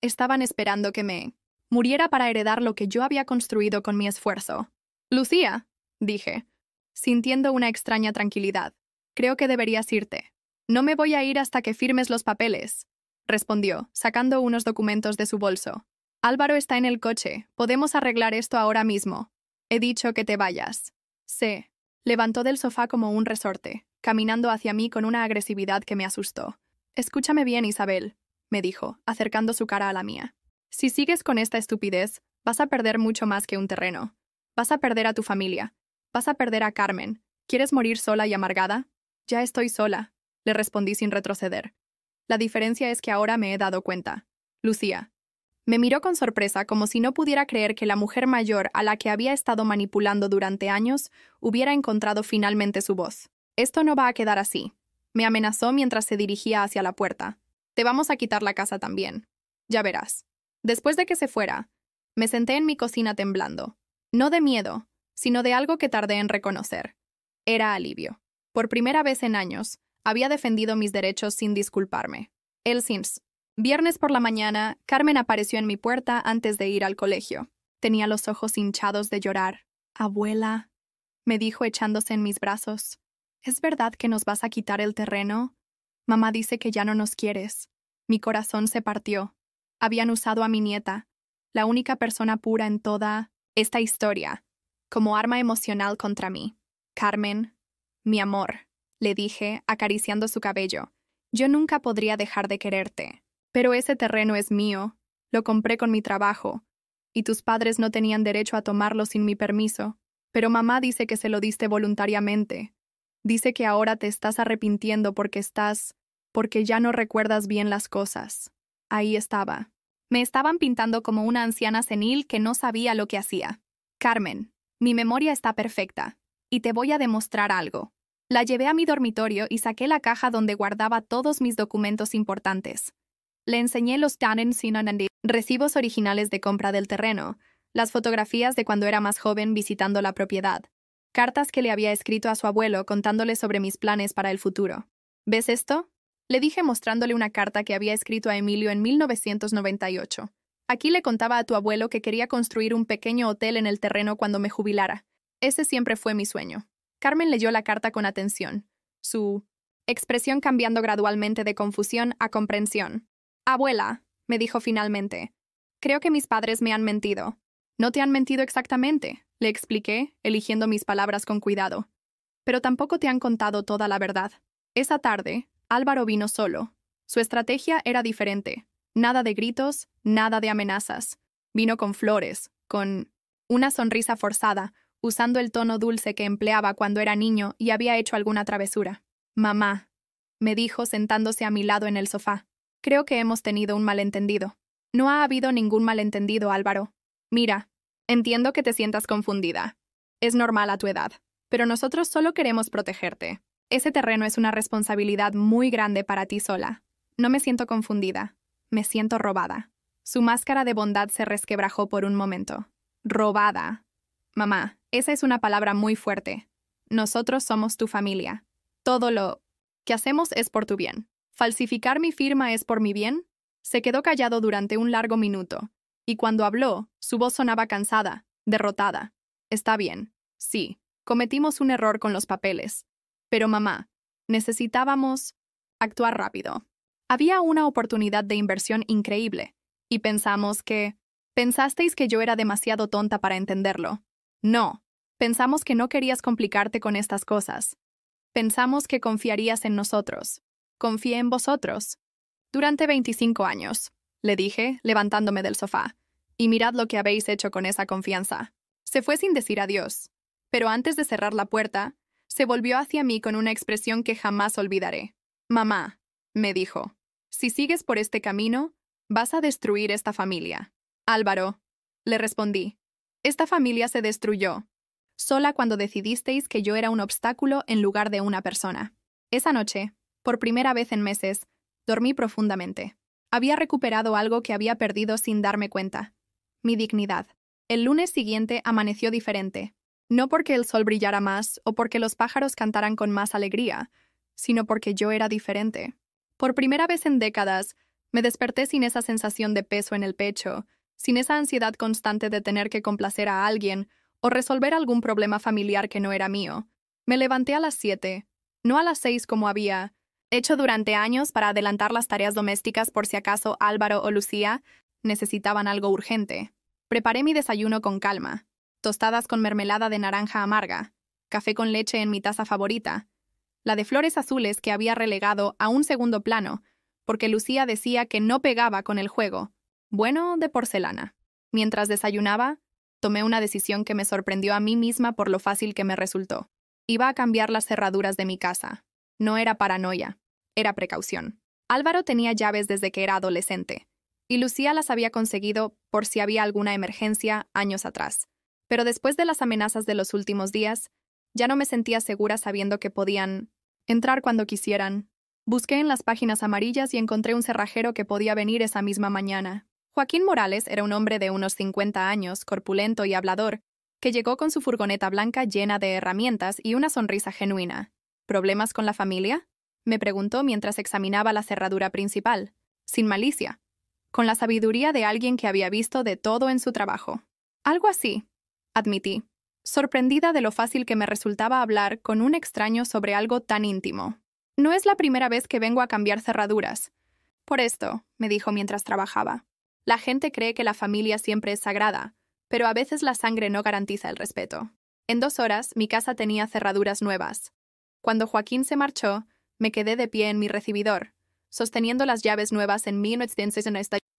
Estaban esperando que me muriera para heredar lo que yo había construido con mi esfuerzo. Lucía, dije, sintiendo una extraña tranquilidad, creo que deberías irte. No me voy a ir hasta que firmes los papeles, respondió, sacando unos documentos de su bolso. Álvaro está en el coche, podemos arreglar esto ahora mismo. He dicho que te vayas. Se levantó del sofá como un resorte, caminando hacia mí con una agresividad que me asustó. Escúchame bien, Isabel, me dijo, acercando su cara a la mía. Si sigues con esta estupidez, vas a perder mucho más que un terreno. Vas a perder a tu familia. Vas a perder a Carmen. ¿Quieres morir sola y amargada? Ya estoy sola, le respondí sin retroceder. La diferencia es que ahora me he dado cuenta. Lucía. Me miró con sorpresa como si no pudiera creer que la mujer mayor a la que había estado manipulando durante años hubiera encontrado finalmente su voz. Esto no va a quedar así. Me amenazó mientras se dirigía hacia la puerta. Te vamos a quitar la casa también. Ya verás. Después de que se fuera, me senté en mi cocina temblando. No de miedo, sino de algo que tardé en reconocer. Era alivio. Por primera vez en años, había defendido mis derechos sin disculparme. El Sims. Viernes por la mañana, Carmen apareció en mi puerta antes de ir al colegio. Tenía los ojos hinchados de llorar. Abuela, me dijo echándose en mis brazos. ¿Es verdad que nos vas a quitar el terreno? Mamá dice que ya no nos quieres. Mi corazón se partió. Habían usado a mi nieta, la única persona pura en toda esta historia, como arma emocional contra mí. Carmen, mi amor, le dije, acariciando su cabello. Yo nunca podría dejar de quererte. Pero ese terreno es mío. Lo compré con mi trabajo. Y tus padres no tenían derecho a tomarlo sin mi permiso. Pero mamá dice que se lo diste voluntariamente. Dice que ahora te estás arrepintiendo porque ya no recuerdas bien las cosas. Ahí estaba. Me estaban pintando como una anciana senil que no sabía lo que hacía. Carmen, mi memoria está perfecta. Y te voy a demostrar algo. La llevé a mi dormitorio y saqué la caja donde guardaba todos mis documentos importantes. Le enseñé los recibos originales de compra del terreno, las fotografías de cuando era más joven visitando la propiedad, cartas que le había escrito a su abuelo contándole sobre mis planes para el futuro. ¿Ves esto? Le dije mostrándole una carta que había escrito a Emilio en 1998. Aquí le contaba a tu abuelo que quería construir un pequeño hotel en el terreno cuando me jubilara. Ese siempre fue mi sueño. Carmen leyó la carta con atención, su expresión cambiando gradualmente de confusión a comprensión. Abuela, me dijo finalmente, creo que mis padres me han mentido. No te han mentido exactamente, le expliqué, eligiendo mis palabras con cuidado. Pero tampoco te han contado toda la verdad. Esa tarde, Álvaro vino solo. Su estrategia era diferente. Nada de gritos, nada de amenazas. Vino con flores, con una sonrisa forzada, usando el tono dulce que empleaba cuando era niño y había hecho alguna travesura. Mamá, me dijo sentándose a mi lado en el sofá. Creo que hemos tenido un malentendido. No ha habido ningún malentendido, Álvaro. Mira, entiendo que te sientas confundida. Es normal a tu edad, pero nosotros solo queremos protegerte. Ese terreno es una responsabilidad muy grande para ti sola. No me siento confundida. Me siento robada. Su máscara de bondad se resquebrajó por un momento. Robada. Mamá, esa es una palabra muy fuerte. Nosotros somos tu familia. Todo lo que hacemos es por tu bien. ¿Falsificar mi firma es por mi bien? Se quedó callado durante un largo minuto, y cuando habló, su voz sonaba cansada, derrotada. Está bien. Sí, cometimos un error con los papeles. Pero mamá, necesitábamos actuar rápido. Había una oportunidad de inversión increíble, y pensasteis que yo era demasiado tonta para entenderlo. No, pensamos que no querías complicarte con estas cosas. Pensamos que confiarías en nosotros. Confié en vosotros. Durante 25 años, le dije, levantándome del sofá. Y mirad lo que habéis hecho con esa confianza. Se fue sin decir adiós. Pero antes de cerrar la puerta, se volvió hacia mí con una expresión que jamás olvidaré. Mamá, me dijo, si sigues por este camino, vas a destruir esta familia. Álvaro, le respondí. Esta familia se destruyó, sola cuando decidisteis que yo era un obstáculo en lugar de una persona. Esa noche, por primera vez en meses, dormí profundamente. Había recuperado algo que había perdido sin darme cuenta. Mi dignidad. El lunes siguiente amaneció diferente. No porque el sol brillara más o porque los pájaros cantaran con más alegría, sino porque yo era diferente. Por primera vez en décadas, me desperté sin esa sensación de peso en el pecho, sin esa ansiedad constante de tener que complacer a alguien o resolver algún problema familiar que no era mío. Me levanté a las 7, no a las 6 como había hecho durante años para adelantar las tareas domésticas por si acaso Álvaro o Lucía necesitaban algo urgente. Preparé mi desayuno con calma. Tostadas con mermelada de naranja amarga, café con leche en mi taza favorita, la de flores azules que había relegado a un segundo plano, porque Lucía decía que no pegaba con el juego, bueno, de porcelana. Mientras desayunaba, tomé una decisión que me sorprendió a mí misma por lo fácil que me resultó. Iba a cambiar las cerraduras de mi casa. No era paranoia, era precaución. Álvaro tenía llaves desde que era adolescente, y Lucía las había conseguido por si había alguna emergencia años atrás. Pero después de las amenazas de los últimos días, ya no me sentía segura sabiendo que podían entrar cuando quisieran. Busqué en las páginas amarillas y encontré un cerrajero que podía venir esa misma mañana. Joaquín Morales era un hombre de unos 50 años, corpulento y hablador, que llegó con su furgoneta blanca llena de herramientas y una sonrisa genuina. ¿Problemas con la familia?, me preguntó mientras examinaba la cerradura principal, sin malicia, con la sabiduría de alguien que había visto de todo en su trabajo. Algo así, admití, sorprendida de lo fácil que me resultaba hablar con un extraño sobre algo tan íntimo. No es la primera vez que vengo a cambiar cerraduras. Por esto, me dijo mientras trabajaba. La gente cree que la familia siempre es sagrada, pero a veces la sangre no garantiza el respeto. En 2 horas, mi casa tenía cerraduras nuevas. Cuando Joaquín se marchó, me quedé de pie en mi recibidor, sosteniendo las llaves nuevas en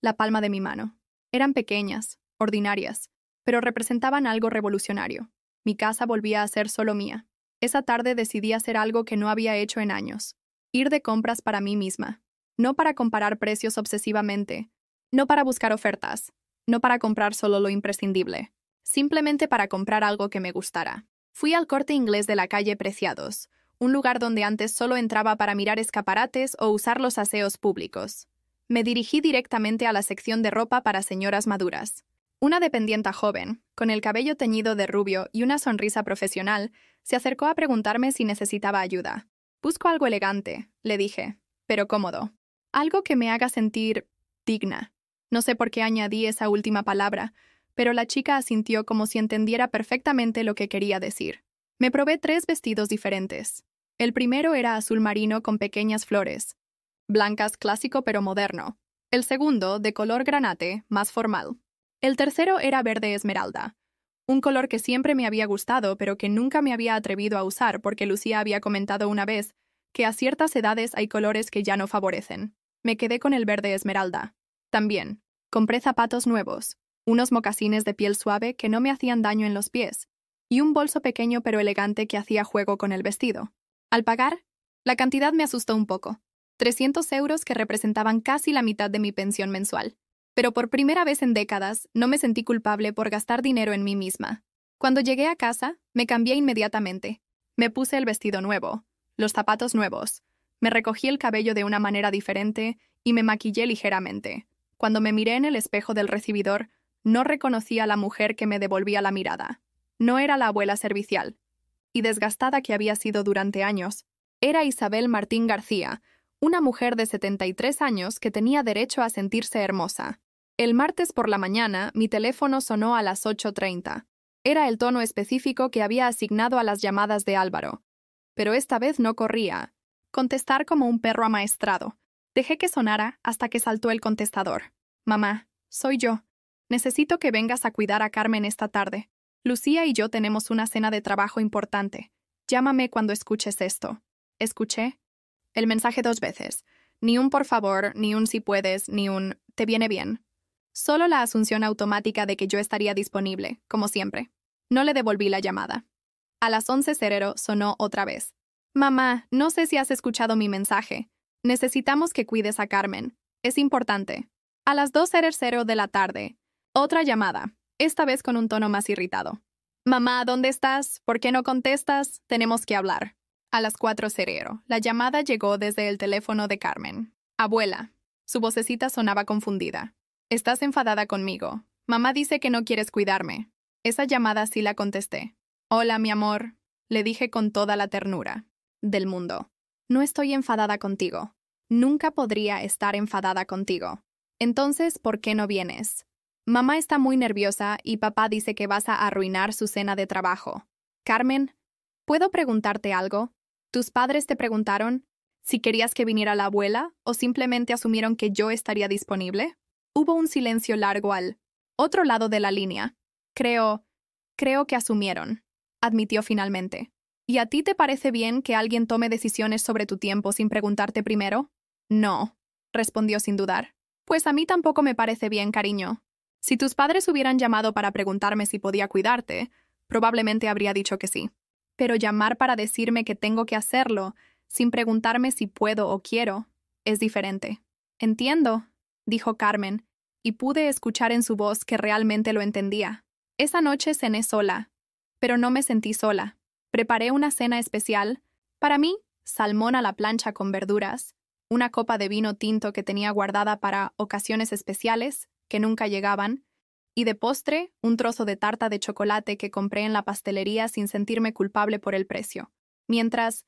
la palma de mi mano. Eran pequeñas, ordinarias, pero representaban algo revolucionario. Mi casa volvía a ser solo mía. Esa tarde decidí hacer algo que no había hecho en años. Ir de compras para mí misma. No para comparar precios obsesivamente. No para buscar ofertas. No para comprar solo lo imprescindible. Simplemente para comprar algo que me gustara. Fui al Corte Inglés de la calle Preciados, un lugar donde antes solo entraba para mirar escaparates o usar los aseos públicos. Me dirigí directamente a la sección de ropa para señoras maduras. Una dependienta joven, con el cabello teñido de rubio y una sonrisa profesional, se acercó a preguntarme si necesitaba ayuda. Busco algo elegante, le dije, pero cómodo. Algo que me haga sentir digna. No sé por qué añadí esa última palabra, pero la chica asintió como si entendiera perfectamente lo que quería decir. Me probé 3 vestidos diferentes. El primero era azul marino con pequeñas flores, blancas clásico pero moderno. El segundo, de color granate, más formal. El tercero era verde esmeralda, un color que siempre me había gustado pero que nunca me había atrevido a usar porque Lucía había comentado una vez que a ciertas edades hay colores que ya no favorecen. Me quedé con el verde esmeralda. También, compré zapatos nuevos, unos mocasines de piel suave que no me hacían daño en los pies, y un bolso pequeño pero elegante que hacía juego con el vestido. Al pagar, la cantidad me asustó un poco. 300 euros que representaban casi la mitad de mi pensión mensual. Pero por primera vez en décadas, no me sentí culpable por gastar dinero en mí misma. Cuando llegué a casa, me cambié inmediatamente. Me puse el vestido nuevo, los zapatos nuevos, me recogí el cabello de una manera diferente y me maquillé ligeramente. Cuando me miré en el espejo del recibidor, no reconocí a la mujer que me devolvía la mirada. No era la abuela servicial, y desgastada que había sido durante años. Era Isabel Martín García, una mujer de 73 años que tenía derecho a sentirse hermosa. El martes por la mañana, mi teléfono sonó a las 8:30. Era el tono específico que había asignado a las llamadas de Álvaro. Pero esta vez no corría. Contestar como un perro amaestrado. Dejé que sonara hasta que saltó el contestador. «Mamá, soy yo. Necesito que vengas a cuidar a Carmen esta tarde. Lucía y yo tenemos una cena de trabajo importante. Llámame cuando escuches esto». Escuché el mensaje 2 veces. Ni un por favor, ni un si puedes, ni un te viene bien. Solo la asunción automática de que yo estaría disponible, como siempre. No le devolví la llamada. A las 11:00 sonó otra vez. «Mamá, no sé si has escuchado mi mensaje. Necesitamos que cuides a Carmen. Es importante». A las 2:00 de la tarde. Otra llamada. esta vez con un tono más irritado. Mamá, ¿dónde estás? ¿Por qué no contestas? Tenemos que hablar. A las 4:00, la llamada llegó desde el teléfono de Carmen. Abuela. Su vocecita sonaba confundida. Estás enfadada conmigo. Mamá dice que no quieres cuidarme. Esa llamada sí la contesté. Hola, mi amor, le dije con toda la ternura del mundo. No estoy enfadada contigo. Nunca podría estar enfadada contigo. Entonces, ¿por qué no vienes? Mamá está muy nerviosa y papá dice que vas a arruinar su cena de trabajo. Carmen, ¿puedo preguntarte algo? ¿Tus padres te preguntaron si querías que viniera la abuela o simplemente asumieron que yo estaría disponible? Hubo un silencio largo al otro lado de la línea. Creo que asumieron, admitió finalmente. ¿Y a ti te parece bien que alguien tome decisiones sobre tu tiempo sin preguntarte primero? No, respondió sin dudar. Pues a mí tampoco me parece bien, cariño. Si tus padres hubieran llamado para preguntarme si podía cuidarte, probablemente habría dicho que sí. Pero llamar para decirme que tengo que hacerlo, sin preguntarme si puedo o quiero, es diferente. Entiendo, dijo Carmen, y pude escuchar en su voz que realmente lo entendía. Esa noche cené sola, pero no me sentí sola. Preparé una cena especial. Para mí, salmón a la plancha con verduras, una copa de vino tinto que tenía guardada para ocasiones especiales, que nunca llegaban, y de postre, un trozo de tarta de chocolate que compré en la pastelería sin sentirme culpable por el precio. Mientras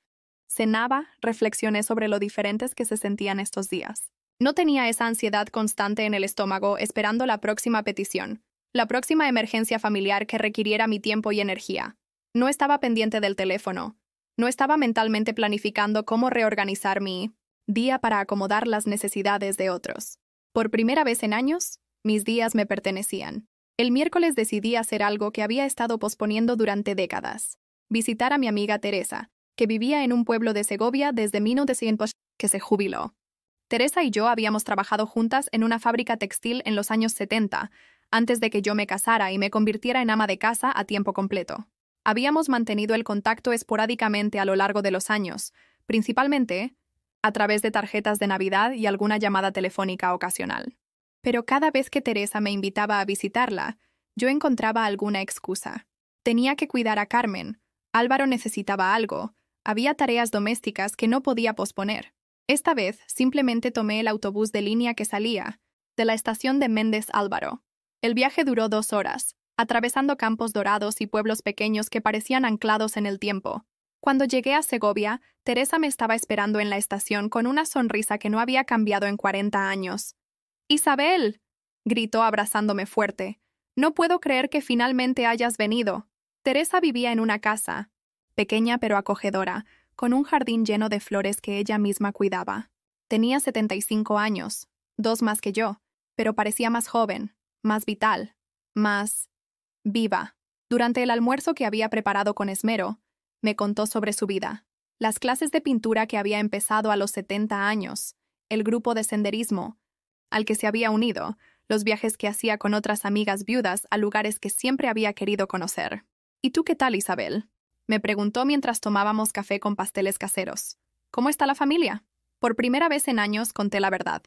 cenaba, reflexioné sobre lo diferentes que se sentían estos días. No tenía esa ansiedad constante en el estómago esperando la próxima petición, la próxima emergencia familiar que requiriera mi tiempo y energía. No estaba pendiente del teléfono. No estaba mentalmente planificando cómo reorganizar mi día para acomodar las necesidades de otros. Por primera vez en años, mis días me pertenecían. El miércoles decidí hacer algo que había estado posponiendo durante décadas. Visitar a mi amiga Teresa, que vivía en un pueblo de Segovia desde 1900 que se jubiló. Teresa y yo habíamos trabajado juntas en una fábrica textil en los años 70, antes de que yo me casara y me convirtiera en ama de casa a tiempo completo. Habíamos mantenido el contacto esporádicamente a lo largo de los años, principalmente a través de tarjetas de Navidad y alguna llamada telefónica ocasional. Pero cada vez que Teresa me invitaba a visitarla, yo encontraba alguna excusa. Tenía que cuidar a Carmen, Álvaro necesitaba algo, había tareas domésticas que no podía posponer. Esta vez simplemente tomé el autobús de línea que salía de la estación de Méndez Álvaro. El viaje duró 2 horas, atravesando campos dorados y pueblos pequeños que parecían anclados en el tiempo. Cuando llegué a Segovia, Teresa me estaba esperando en la estación con una sonrisa que no había cambiado en 40 años. «¡Isabel!», gritó abrazándome fuerte. «No puedo creer que finalmente hayas venido». Teresa vivía en una casa, pequeña pero acogedora, con un jardín lleno de flores que ella misma cuidaba. Tenía 75 años, 2 más que yo, pero parecía más joven, más vital, más viva. Durante el almuerzo que había preparado con esmero, me contó sobre su vida, las clases de pintura que había empezado a los 70 años, el grupo de senderismo al que se había unido, los viajes que hacía con otras amigas viudas a lugares que siempre había querido conocer. «¿Y tú qué tal, Isabel?», me preguntó mientras tomábamos café con pasteles caseros. «¿Cómo está la familia?». Por primera vez en años conté la verdad.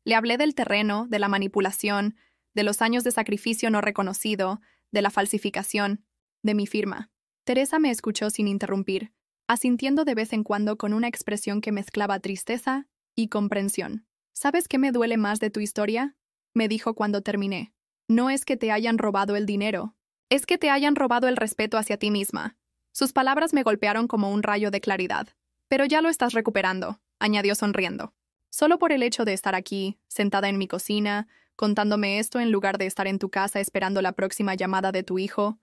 Le hablé del terreno, de la manipulación, de los años de sacrificio no reconocido, de la falsificación, de mi firma. Teresa me escuchó sin interrumpir, asintiendo de vez en cuando con una expresión que mezclaba tristeza y comprensión. «¿Sabes qué me duele más de tu historia?», me dijo cuando terminé. «No es que te hayan robado el dinero, es que te hayan robado el respeto hacia ti misma». Sus palabras me golpearon como un rayo de claridad. «Pero ya lo estás recuperando», añadió sonriendo. «Solo por el hecho de estar aquí, sentada en mi cocina, contándome esto en lugar de estar en tu casa esperando la próxima llamada de tu hijo,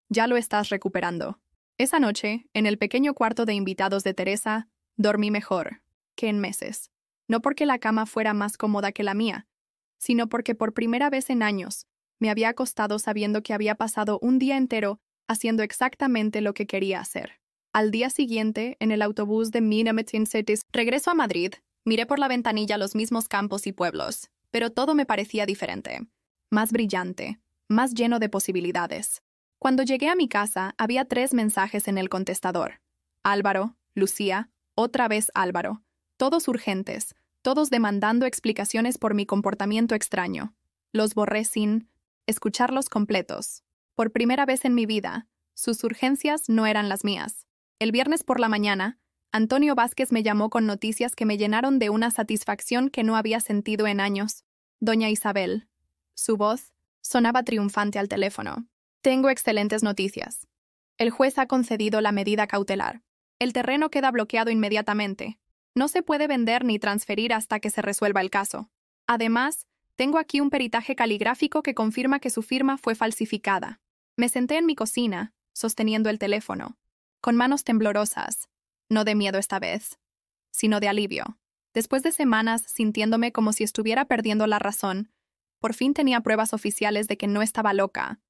ya lo estás recuperando». Esa noche, en el pequeño cuarto de invitados de Teresa, dormí mejor que en meses. No porque la cama fuera más cómoda que la mía, sino porque por primera vez en años me había acostado sabiendo que había pasado un día entero haciendo exactamente lo que quería hacer. Al día siguiente, en el autobús de Minametin Cities, regreso a Madrid, miré por la ventanilla los mismos campos y pueblos, pero todo me parecía diferente, más brillante, más lleno de posibilidades. Cuando llegué a mi casa, había 3 mensajes en el contestador. Álvaro, Lucía, otra vez Álvaro, todos urgentes, todos demandando explicaciones por mi comportamiento extraño. Los borré sin escucharlos completos. Por primera vez en mi vida, sus urgencias no eran las mías. El viernes por la mañana, Antonio Vázquez me llamó con noticias que me llenaron de una satisfacción que no había sentido en años. Doña Isabel. Su voz sonaba triunfante al teléfono. Tengo excelentes noticias. El juez ha concedido la medida cautelar. El terreno queda bloqueado inmediatamente. No se puede vender ni transferir hasta que se resuelva el caso. Además, tengo aquí un peritaje caligráfico que confirma que su firma fue falsificada. Me senté en mi cocina, sosteniendo el teléfono, con manos temblorosas, no de miedo esta vez, sino de alivio. Después de semanas sintiéndome como si estuviera perdiendo la razón, por fin tenía pruebas oficiales de que no estaba loca,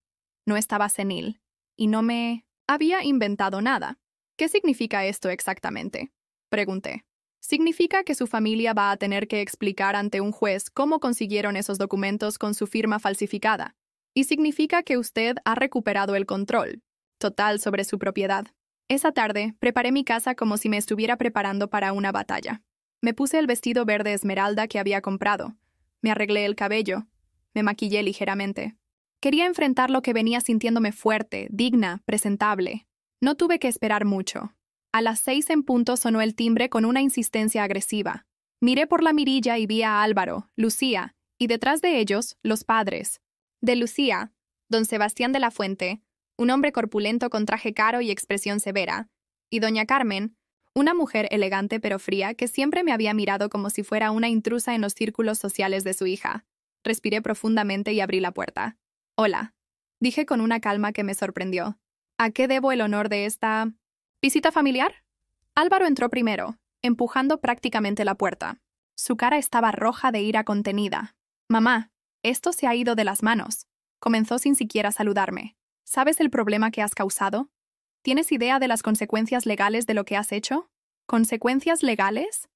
no estaba senil, y no me había inventado nada. ¿Qué significa esto exactamente?, pregunté. Significa que su familia va a tener que explicar ante un juez cómo consiguieron esos documentos con su firma falsificada. Y significa que usted ha recuperado el control total sobre su propiedad. Esa tarde, preparé mi casa como si me estuviera preparando para una batalla. Me puse el vestido verde esmeralda que había comprado. Me arreglé el cabello. Me maquillé ligeramente. Quería enfrentar lo que venía sintiéndome fuerte, digna, presentable. No tuve que esperar mucho. A las 6 en punto sonó el timbre con una insistencia agresiva. Miré por la mirilla y vi a Álvaro, Lucía, y detrás de ellos, los padres. De Lucía, don Sebastián de la Fuente, un hombre corpulento con traje caro y expresión severa, y doña Carmen, una mujer elegante pero fría que siempre me había mirado como si fuera una intrusa en los círculos sociales de su hija. Respiré profundamente y abrí la puerta. «Hola», dije con una calma que me sorprendió. «¿A qué debo el honor de esta visita familiar?» Álvaro entró primero, empujando prácticamente la puerta. Su cara estaba roja de ira contenida. «Mamá, esto se ha ido de las manos», comenzó sin siquiera saludarme. «¿Sabes el problema que has causado? ¿Tienes idea de las consecuencias legales de lo que has hecho?» «¿Consecuencias legales?»,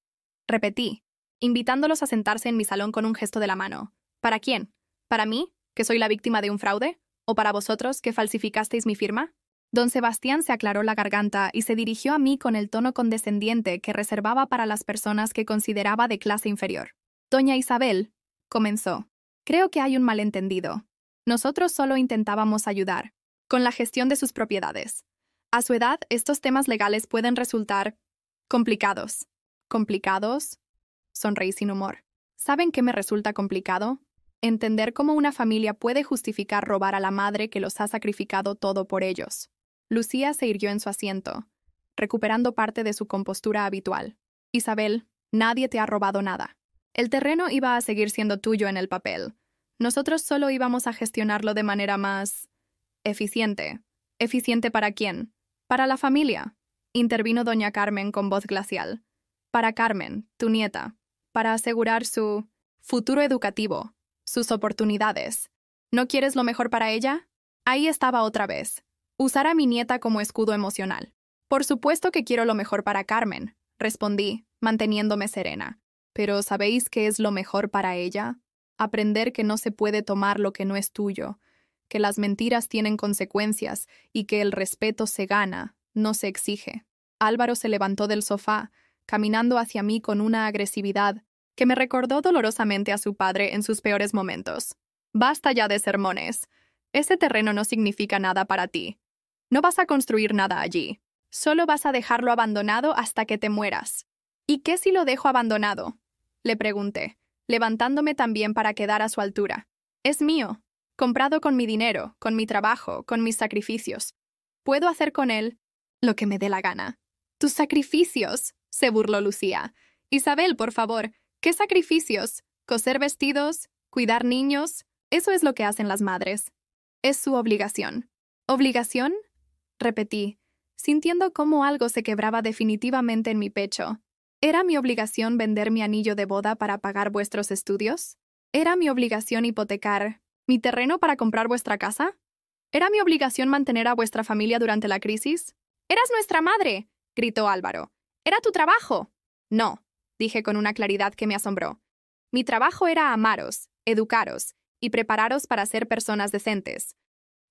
repetí, invitándolos a sentarse en mi salón con un gesto de la mano. «¿Para quién? ¿Para mí, que soy la víctima de un fraude? ¿O para vosotros, que falsificasteis mi firma?» Don Sebastián se aclaró la garganta y se dirigió a mí con el tono condescendiente que reservaba para las personas que consideraba de clase inferior. «Doña Isabel», comenzó, «creo que hay un malentendido. Nosotros solo intentábamos ayudar con la gestión de sus propiedades. A su edad, estos temas legales pueden resultar complicados». «¿Complicados?», sonreí sin humor. ¿Saben qué me resulta complicado? Entender cómo una familia puede justificar robar a la madre que los ha sacrificado todo por ellos. Lucía se irguió en su asiento, recuperando parte de su compostura habitual. «Isabel, nadie te ha robado nada. El terreno iba a seguir siendo tuyo en el papel. Nosotros solo íbamos a gestionarlo de manera más eficiente». «¿Eficiente para quién?». «Para la familia», intervino doña Carmen con voz glacial. «Para Carmen, tu nieta. Para asegurar su futuro educativo, sus oportunidades. ¿No quieres lo mejor para ella?». Ahí estaba otra vez. Usar a mi nieta como escudo emocional. «Por supuesto que quiero lo mejor para Carmen», respondí, manteniéndome serena. «Pero ¿sabéis qué es lo mejor para ella? Aprender que no se puede tomar lo que no es tuyo, que las mentiras tienen consecuencias y que el respeto se gana, no se exige». Álvaro se levantó del sofá, caminando hacia mí con una agresividad que me recordó dolorosamente a su padre en sus peores momentos. «Basta ya de sermones. Ese terreno no significa nada para ti. No vas a construir nada allí. Solo vas a dejarlo abandonado hasta que te mueras». «¿Y qué si lo dejo abandonado?», le pregunté, levantándome también para quedar a su altura. «Es mío, comprado con mi dinero, con mi trabajo, con mis sacrificios. Puedo hacer con él lo que me dé la gana». «¿Tus sacrificios?», se burló Lucía. «Isabel, por favor, ¿qué sacrificios? ¿Coser vestidos? ¿Cuidar niños? Eso es lo que hacen las madres. Es su obligación». «¿Obligación?», repetí, sintiendo cómo algo se quebraba definitivamente en mi pecho. ¿Era mi obligación vender mi anillo de boda para pagar vuestros estudios? ¿Era mi obligación hipotecar mi terreno para comprar vuestra casa? ¿Era mi obligación mantener a vuestra familia durante la crisis?» «¡Eras nuestra madre!», gritó Álvaro. «¡Era tu trabajo!». «No», dije con una claridad que me asombró. «Mi trabajo era amaros, educaros y prepararos para ser personas decentes.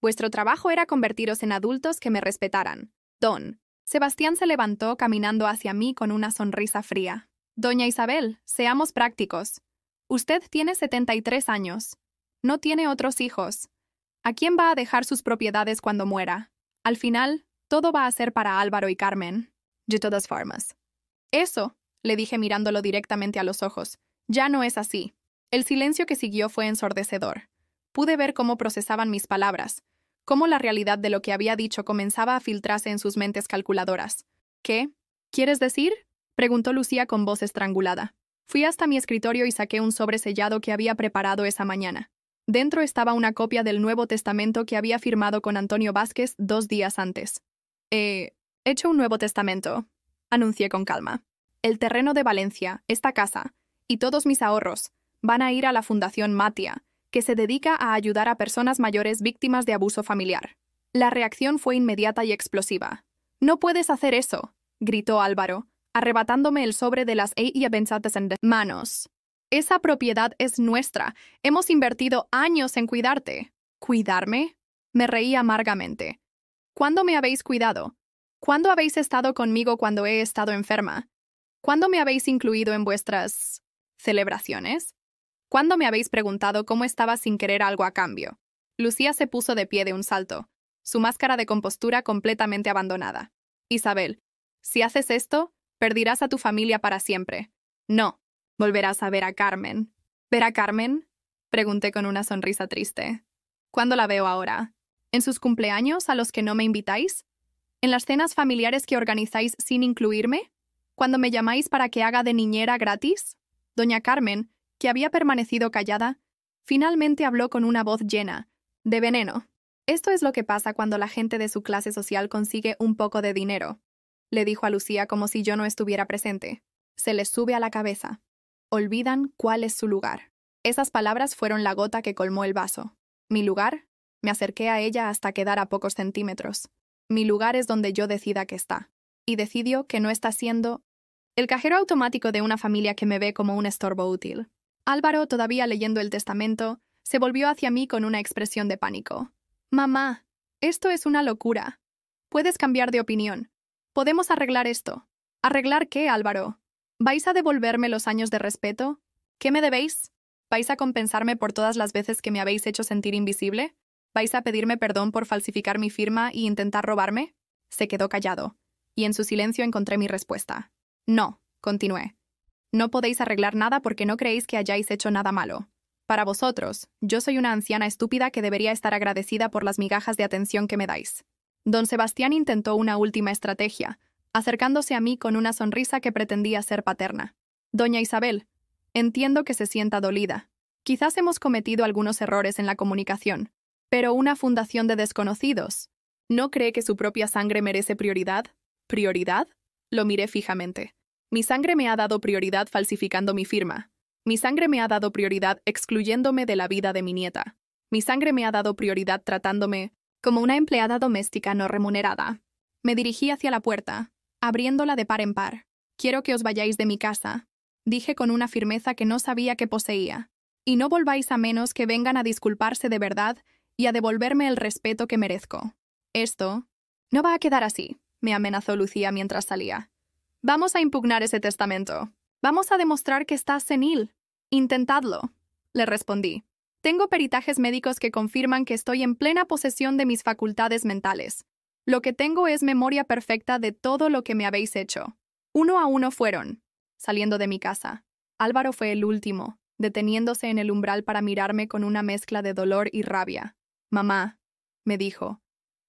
Vuestro trabajo era convertiros en adultos que me respetaran». «Don». Sebastián se levantó caminando hacia mí con una sonrisa fría. «Doña Isabel, seamos prácticos. Usted tiene 73 años. No tiene otros hijos. ¿A quién va a dejar sus propiedades cuando muera? Al final, todo va a ser para Álvaro y Carmen. De todas formas. Eso, le dije mirándolo directamente a los ojos, ya no es así. El silencio que siguió fue ensordecedor. Pude ver cómo procesaban mis palabras, cómo la realidad de lo que había dicho comenzaba a filtrarse en sus mentes calculadoras. ¿Qué? ¿Quieres decir? Preguntó Lucía con voz estrangulada. Fui hasta mi escritorio y saqué un sobre sellado que había preparado esa mañana. Dentro estaba una copia del Nuevo Testamento que había firmado con Antonio Vázquez 2 días antes. He hecho un Nuevo Testamento, anuncié con calma. El terreno de Valencia, esta casa, y todos mis ahorros van a ir a la Fundación Matia, que se dedica a ayudar a personas mayores víctimas de abuso familiar. La reacción fue inmediata y explosiva. «No puedes hacer eso», gritó Álvaro, arrebatándome el sobre de las manos. «Esa propiedad es nuestra. Hemos invertido años en cuidarte». ¿Cuidarme? Me reí amargamente. ¿Cuándo me habéis cuidado? ¿Cuándo habéis estado conmigo cuando he estado enferma? ¿Cuándo me habéis incluido en vuestras celebraciones? ¿Cuándo me habéis preguntado cómo estaba sin querer algo a cambio? Lucía se puso de pie de un salto, su máscara de compostura completamente abandonada. Isabel, si haces esto, perderás a tu familia para siempre. No, volverás a ver a Carmen. ¿Ver a Carmen? Pregunté con una sonrisa triste. ¿Cuándo la veo ahora? ¿En sus cumpleaños a los que no me invitáis? ¿En las cenas familiares que organizáis sin incluirme? ¿Cuando me llamáis para que haga de niñera gratis? Doña Carmen, que había permanecido callada, finalmente habló con una voz llena de veneno. Esto es lo que pasa cuando la gente de su clase social consigue un poco de dinero, le dijo a Lucía como si yo no estuviera presente. Se les sube a la cabeza. Olvidan cuál es su lugar. Esas palabras fueron la gota que colmó el vaso. ¿Mi lugar? Me acerqué a ella hasta quedar a pocos centímetros. Mi lugar es donde yo decida que está. Y decidió que no está siendo el cajero automático de una familia que me ve como un estorbo útil. Álvaro, todavía leyendo el testamento, se volvió hacia mí con una expresión de pánico. «Mamá, esto es una locura. Puedes cambiar de opinión. Podemos arreglar esto». ¿Arreglar qué, Álvaro? ¿Vais a devolverme los años de respeto? ¿Qué me debéis? ¿Vais a compensarme por todas las veces que me habéis hecho sentir invisible? ¿Vais a pedirme perdón por falsificar mi firma y intentar robarme? Se quedó callado, y en su silencio encontré mi respuesta. No, continué. No podéis arreglar nada porque no creéis que hayáis hecho nada malo. Para vosotros, yo soy una anciana estúpida que debería estar agradecida por las migajas de atención que me dais. Don Sebastián intentó una última estrategia, acercándose a mí con una sonrisa que pretendía ser paterna. Doña Isabel, entiendo que se sienta dolida. Quizás hemos cometido algunos errores en la comunicación, pero una fundación de desconocidos. ¿No cree que su propia sangre merece prioridad? ¿Prioridad? Lo miré fijamente. Mi sangre me ha dado prioridad falsificando mi firma. Mi sangre me ha dado prioridad excluyéndome de la vida de mi nieta. Mi sangre me ha dado prioridad tratándome como una empleada doméstica no remunerada. Me dirigí hacia la puerta, abriéndola de par en par. «Quiero que os vayáis de mi casa», dije con una firmeza que no sabía que poseía. «Y no volváis a menos que vengan a disculparse de verdad y a devolverme el respeto que merezco. Esto no va a quedar así», me amenazó Lucía mientras salía. «Vamos a impugnar ese testamento. Vamos a demostrar que estás senil. Intentadlo», le respondí. «Tengo peritajes médicos que confirman que estoy en plena posesión de mis facultades mentales. Lo que tengo es memoria perfecta de todo lo que me habéis hecho». Uno a uno fueron, saliendo de mi casa. Álvaro fue el último, deteniéndose en el umbral para mirarme con una mezcla de dolor y rabia. «Mamá», me dijo,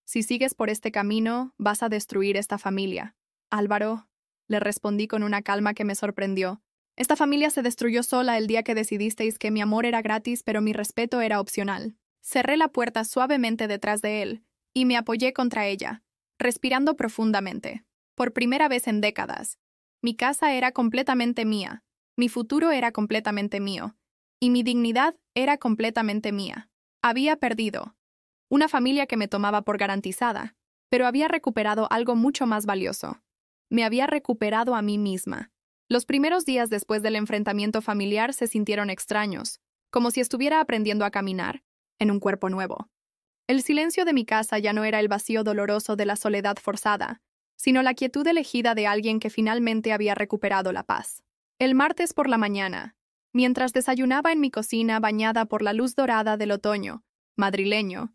«si sigues por este camino, vas a destruir esta familia». «Álvaro», le respondí con una calma que me sorprendió. «Esta familia se destruyó sola el día que decidisteis que mi amor era gratis pero mi respeto era opcional». Cerré la puerta suavemente detrás de él y me apoyé contra ella, respirando profundamente. Por primera vez en décadas, mi casa era completamente mía, mi futuro era completamente mío, y mi dignidad era completamente mía. Había perdido una familia que me tomaba por garantizada, pero había recuperado algo mucho más valioso. Me había recuperado a mí misma. Los primeros días después del enfrentamiento familiar se sintieron extraños, como si estuviera aprendiendo a caminar en un cuerpo nuevo. El silencio de mi casa ya no era el vacío doloroso de la soledad forzada, sino la quietud elegida de alguien que finalmente había recuperado la paz. El martes por la mañana, mientras desayunaba en mi cocina bañada por la luz dorada del otoño madrileño,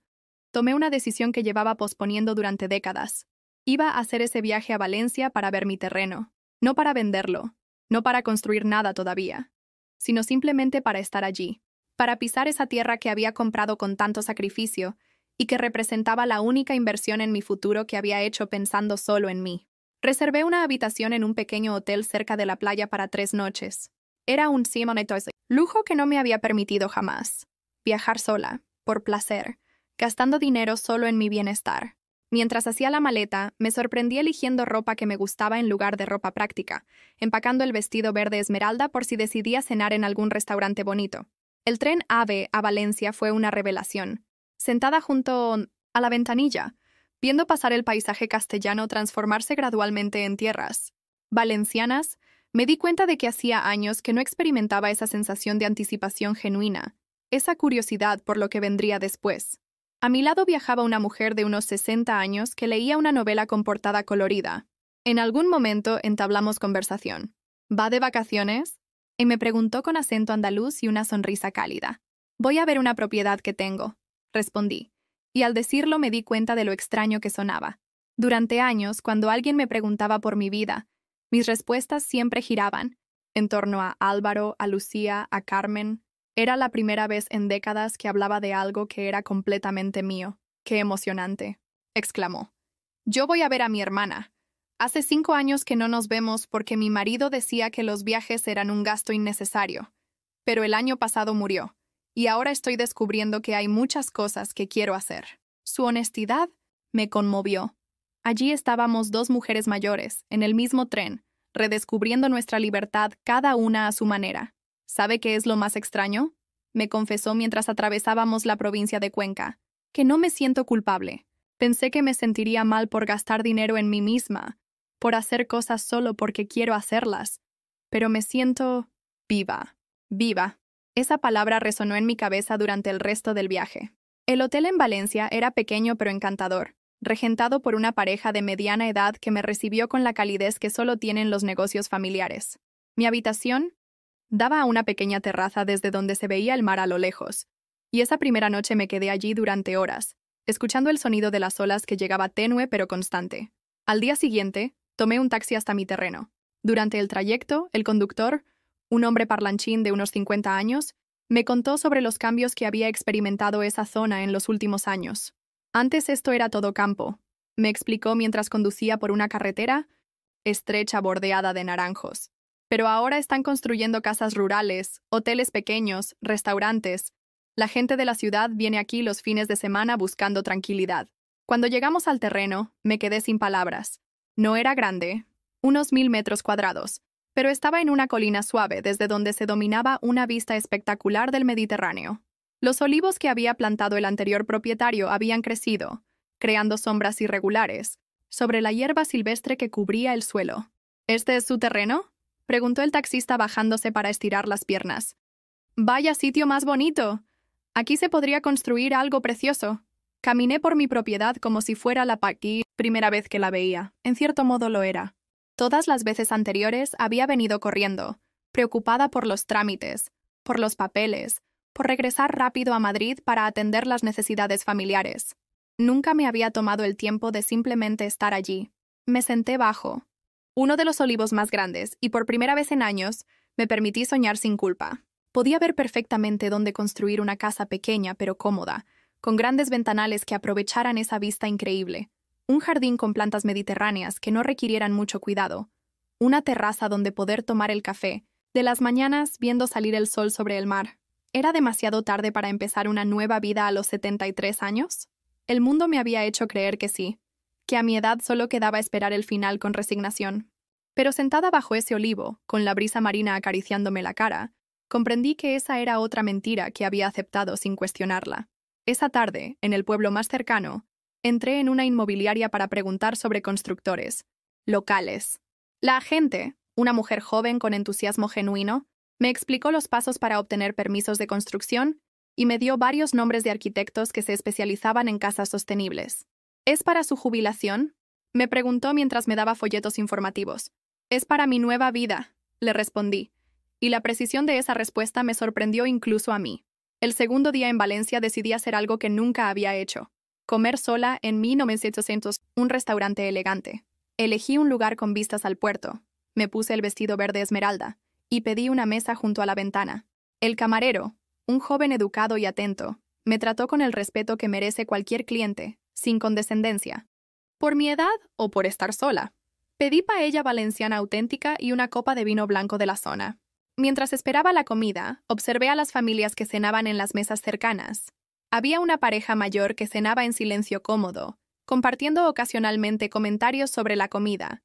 Tomé una decisión que llevaba posponiendo durante décadas. Iba a hacer ese viaje a Valencia para ver mi terreno, no para venderlo, no para construir nada todavía, sino simplemente para estar allí, para pisar esa tierra que había comprado con tanto sacrificio y que representaba la única inversión en mi futuro que había hecho pensando solo en mí. Reservé una habitación en un pequeño hotel cerca de la playa para 3 noches. Era un lujo que no me había permitido jamás. Viajar sola, por placer, gastando dinero solo en mi bienestar. Mientras hacía la maleta, me sorprendí eligiendo ropa que me gustaba en lugar de ropa práctica, empacando el vestido verde esmeralda por si decidía cenar en algún restaurante bonito. El tren AVE a Valencia fue una revelación. Sentada junto a la ventanilla, viendo pasar el paisaje castellano transformarse gradualmente en tierras valencianas, me di cuenta de que hacía años que no experimentaba esa sensación de anticipación genuina, esa curiosidad por lo que vendría después. A mi lado viajaba una mujer de unos 60 años que leía una novela con portada colorida. En algún momento entablamos conversación. ¿Va de vacaciones? Y me preguntó con acento andaluz y una sonrisa cálida. Voy a ver una propiedad que tengo, respondí, y al decirlo me di cuenta de lo extraño que sonaba. Durante años, cuando alguien me preguntaba por mi vida, mis respuestas siempre giraban en torno a Álvaro, a Lucía, a Carmen. Era la primera vez en décadas que hablaba de algo que era completamente mío. ¡Qué emocionante!, exclamó. Yo voy a ver a mi hermana. Hace 5 años que no nos vemos porque mi marido decía que los viajes eran un gasto innecesario. Pero el año pasado murió, y ahora estoy descubriendo que hay muchas cosas que quiero hacer. Su honestidad me conmovió. Allí estábamos 2 mujeres mayores, en el mismo tren, redescubriendo nuestra libertad cada una a su manera. ¿Sabe qué es lo más extraño?, me confesó mientras atravesábamos la provincia de Cuenca. Que no me siento culpable. Pensé que me sentiría mal por gastar dinero en mí misma, por hacer cosas solo porque quiero hacerlas. Pero me siento viva. Viva. Esa palabra resonó en mi cabeza durante el resto del viaje. El hotel en Valencia era pequeño pero encantador, regentado por una pareja de mediana edad que me recibió con la calidez que solo tienen los negocios familiares. Mi habitación daba a una pequeña terraza desde donde se veía el mar a lo lejos, y esa primera noche me quedé allí durante horas, escuchando el sonido de las olas que llegaba tenue pero constante. Al día siguiente, tomé un taxi hasta mi terreno. Durante el trayecto, el conductor, un hombre parlanchín de unos 50 años, me contó sobre los cambios que había experimentado esa zona en los últimos años. Antes esto era todo campo, me explicó mientras conducía por una carretera estrecha bordeada de naranjos. Pero ahora están construyendo casas rurales, hoteles pequeños, restaurantes. La gente de la ciudad viene aquí los fines de semana buscando tranquilidad. Cuando llegamos al terreno, me quedé sin palabras. No era grande, unos 1000 metros cuadrados, pero estaba en una colina suave desde donde se dominaba una vista espectacular del Mediterráneo. Los olivos que había plantado el anterior propietario habían crecido, creando sombras irregulares, sobre la hierba silvestre que cubría el suelo. ¿Este es su terreno?, preguntó el taxista bajándose para estirar las piernas. ¡Vaya sitio más bonito! Aquí se podría construir algo precioso. Caminé por mi propiedad como si fuera la primera vez que la veía. En cierto modo lo era. Todas las veces anteriores había venido corriendo, preocupada por los trámites, por los papeles, por regresar rápido a Madrid para atender las necesidades familiares. Nunca me había tomado el tiempo de simplemente estar allí. Me senté bajo uno de los olivos más grandes, y por primera vez en años, me permití soñar sin culpa. Podía ver perfectamente dónde construir una casa pequeña pero cómoda, con grandes ventanales que aprovecharan esa vista increíble, un jardín con plantas mediterráneas que no requirieran mucho cuidado, una terraza donde poder tomar el café, de las mañanas viendo salir el sol sobre el mar. ¿Era demasiado tarde para empezar una nueva vida a los 73 años? El mundo me había hecho creer que sí, que a mi edad solo quedaba esperar el final con resignación. Pero sentada bajo ese olivo, con la brisa marina acariciándome la cara, comprendí que esa era otra mentira que había aceptado sin cuestionarla. Esa tarde, en el pueblo más cercano, entré en una inmobiliaria para preguntar sobre constructores locales. La agente, una mujer joven con entusiasmo genuino, me explicó los pasos para obtener permisos de construcción y me dio varios nombres de arquitectos que se especializaban en casas sostenibles. ¿Es para su jubilación?, me preguntó mientras me daba folletos informativos. Es para mi nueva vida, le respondí, y la precisión de esa respuesta me sorprendió incluso a mí. El segundo día en Valencia decidí hacer algo que nunca había hecho: Comer sola en 1900, un restaurante elegante. Elegí un lugar con vistas al puerto. Me puse el vestido verde esmeralda y pedí una mesa junto a la ventana. El camarero, un joven educado y atento, me trató con el respeto que merece cualquier cliente, sin condescendencia. ¿Por mi edad o por estar sola? Pedí paella valenciana auténtica y una copa de vino blanco de la zona. Mientras esperaba la comida, observé a las familias que cenaban en las mesas cercanas. Había una pareja mayor que cenaba en silencio cómodo, compartiendo ocasionalmente comentarios sobre la comida.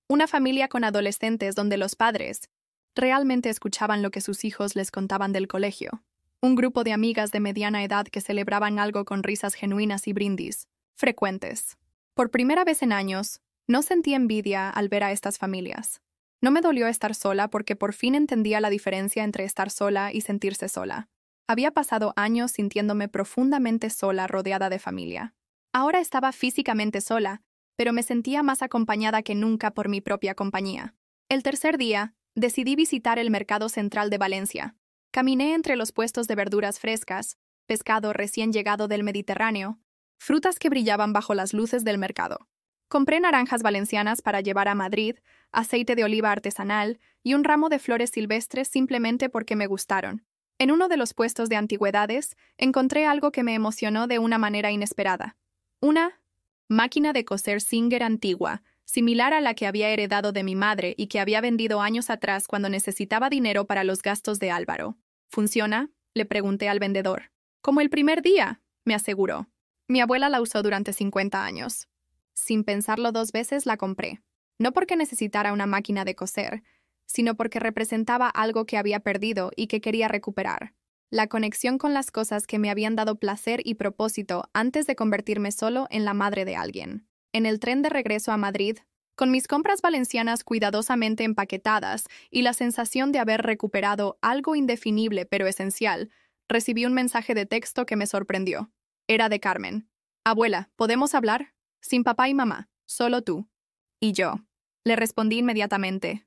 Una familia con adolescentes donde los padres realmente escuchaban lo que sus hijos les contaban del colegio. Un grupo de amigas de mediana edad que celebraban algo con risas genuinas y brindis, frecuentes. Por primera vez en años, no sentí envidia al ver a estas familias. No me dolió estar sola porque por fin entendía la diferencia entre estar sola y sentirse sola. Había pasado años sintiéndome profundamente sola rodeada de familia. Ahora estaba físicamente sola, pero me sentía más acompañada que nunca por mi propia compañía. El tercer día, decidí visitar el mercado central de Valencia. Caminé entre los puestos de verduras frescas, pescado recién llegado del Mediterráneo, frutas que brillaban bajo las luces del mercado. Compré naranjas valencianas para llevar a Madrid, aceite de oliva artesanal y un ramo de flores silvestres simplemente porque me gustaron. En uno de los puestos de antigüedades, encontré algo que me emocionó de una manera inesperada. Una máquina de coser Singer antigua, similar a la que había heredado de mi madre y que había vendido años atrás cuando necesitaba dinero para los gastos de Álvaro. ¿Funciona?, le pregunté al vendedor. Como el primer día, me aseguró. Mi abuela la usó durante 50 años. Sin pensarlo 2 veces la compré. No porque necesitara una máquina de coser, sino porque representaba algo que había perdido y que quería recuperar. La conexión con las cosas que me habían dado placer y propósito antes de convertirme solo en la madre de alguien. En el tren de regreso a Madrid, con mis compras valencianas cuidadosamente empaquetadas y la sensación de haber recuperado algo indefinible pero esencial, recibí un mensaje de texto que me sorprendió. Era de Carmen. «Abuela, ¿podemos hablar? Sin papá y mamá, solo tú». Y yo. Le respondí inmediatamente.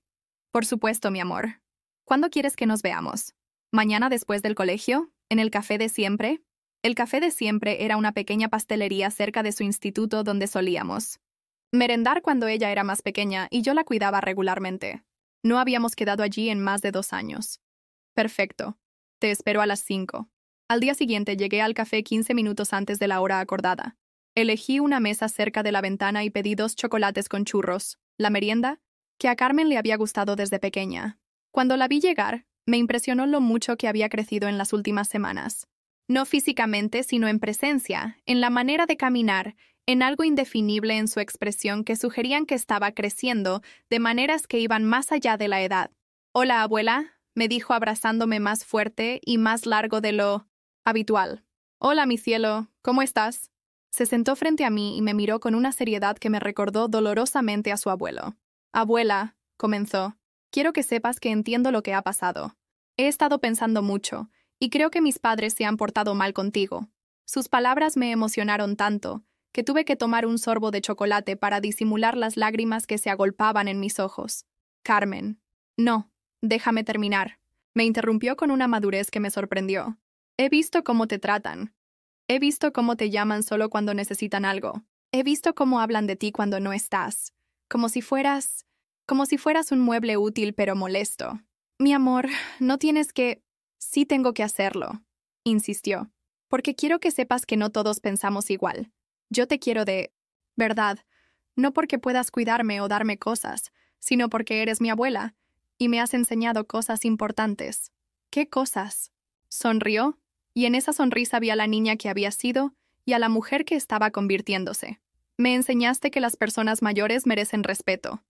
«Por supuesto, mi amor. ¿Cuándo quieres que nos veamos? ¿Mañana después del colegio? ¿En el café de siempre?» El café de siempre era una pequeña pastelería cerca de su instituto donde solíamos merendar cuando ella era más pequeña y yo la cuidaba regularmente. No habíamos quedado allí en más de 2 años. Perfecto. Te espero a las 5. Al día siguiente llegué al café 15 minutos antes de la hora acordada. Elegí una mesa cerca de la ventana y pedí 2 chocolates con churros, la merienda, que a Carmen le había gustado desde pequeña. Cuando la vi llegar, me impresionó lo mucho que había crecido en las últimas semanas. No físicamente, sino en presencia, en la manera de caminar, en algo indefinible en su expresión que sugerían que estaba creciendo de maneras que iban más allá de la edad. «Hola, abuela», me dijo abrazándome más fuerte y más largo de lo habitual. «Hola, mi cielo, ¿cómo estás?» Se sentó frente a mí y me miró con una seriedad que me recordó dolorosamente a su abuelo. «Abuela», comenzó, «quiero que sepas que entiendo lo que ha pasado. He estado pensando mucho, y creo que mis padres se han portado mal contigo». Sus palabras me emocionaron tanto que tuve que tomar un sorbo de chocolate para disimular las lágrimas que se agolpaban en mis ojos. «Carmen». «No, déjame terminar», me interrumpió con una madurez que me sorprendió. «He visto cómo te tratan. He visto cómo te llaman solo cuando necesitan algo. He visto cómo hablan de ti cuando no estás. Como si fueras un mueble útil pero molesto. Mi amor, no tienes que... Sí tengo que hacerlo», insistió. «Porque quiero que sepas que no todos pensamos igual. Yo te quiero de verdad, no porque puedas cuidarme o darme cosas, sino porque eres mi abuela y me has enseñado cosas importantes». «¿Qué cosas?». Sonrió, y en esa sonrisa vi a la niña que había sido y a la mujer que estaba convirtiéndose. «Me enseñaste que las personas mayores merecen respeto.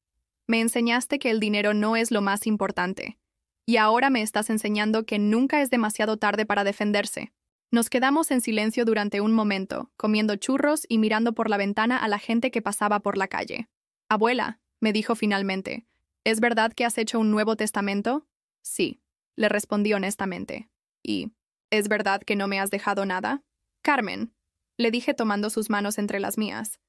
Me enseñaste que el dinero no es lo más importante. Y ahora me estás enseñando que nunca es demasiado tarde para defenderse». Nos quedamos en silencio durante un momento, comiendo churros y mirando por la ventana a la gente que pasaba por la calle. «Abuela», me dijo finalmente, «¿es verdad que has hecho un Nuevo Testamento?» «Sí», le respondí honestamente. «¿Y es verdad que no me has dejado nada?» «Carmen», le dije tomando sus manos entre las mías,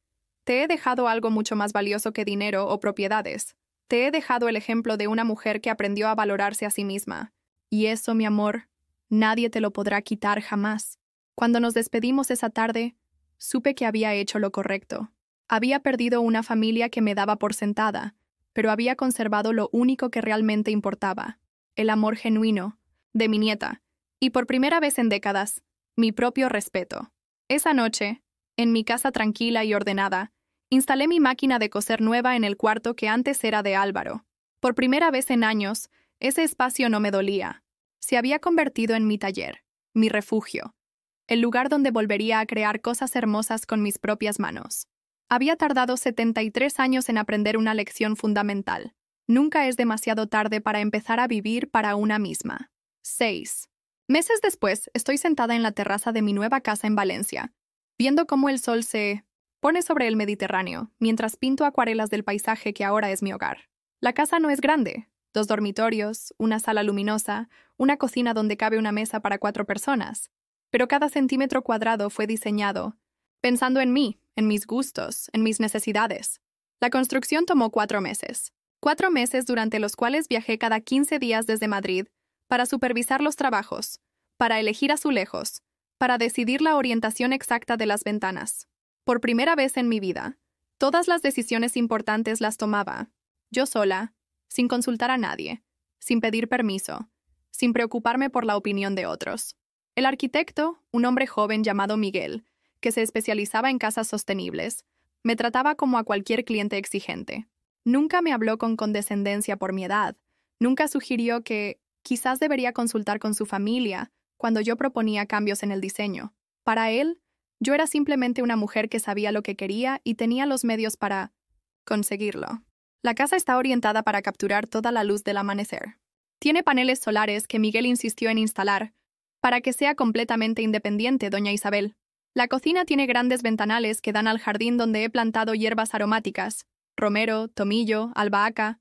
«te he dejado algo mucho más valioso que dinero o propiedades. Te he dejado el ejemplo de una mujer que aprendió a valorarse a sí misma. Y eso, mi amor, nadie te lo podrá quitar jamás». Cuando nos despedimos esa tarde, supe que había hecho lo correcto. Había perdido una familia que me daba por sentada, pero había conservado lo único que realmente importaba, el amor genuino de mi nieta, y por primera vez en décadas, mi propio respeto. Esa noche, en mi casa tranquila y ordenada, instalé mi máquina de coser nueva en el cuarto que antes era de Álvaro. Por primera vez en años, ese espacio no me dolía. Se había convertido en mi taller, mi refugio, el lugar donde volvería a crear cosas hermosas con mis propias manos. Había tardado 73 años en aprender una lección fundamental. Nunca es demasiado tarde para empezar a vivir para una misma. 6 meses después, estoy sentada en la terraza de mi nueva casa en Valencia, viendo cómo el sol se pone sobre el Mediterráneo, mientras pinto acuarelas del paisaje que ahora es mi hogar. La casa no es grande, 2 dormitorios, una sala luminosa, una cocina donde cabe una mesa para 4 personas, pero cada centímetro cuadrado fue diseñado pensando en mí, en mis gustos, en mis necesidades. La construcción tomó 4 meses. 4 meses durante los cuales viajé cada 15 días desde Madrid para supervisar los trabajos, para elegir azulejos, para decidir la orientación exacta de las ventanas. Por primera vez en mi vida, todas las decisiones importantes las tomaba yo sola, sin consultar a nadie, sin pedir permiso, sin preocuparme por la opinión de otros. El arquitecto, un hombre joven llamado Miguel, que se especializaba en casas sostenibles, me trataba como a cualquier cliente exigente. Nunca me habló con condescendencia por mi edad, nunca sugirió que quizás debería consultar con su familia cuando yo proponía cambios en el diseño. Para él, yo era simplemente una mujer que sabía lo que quería y tenía los medios para conseguirlo. La casa está orientada para capturar toda la luz del amanecer. Tiene paneles solares que Miguel insistió en instalar para que sea completamente independiente, doña Isabel. La cocina tiene grandes ventanales que dan al jardín donde he plantado hierbas aromáticas, romero, tomillo, albahaca,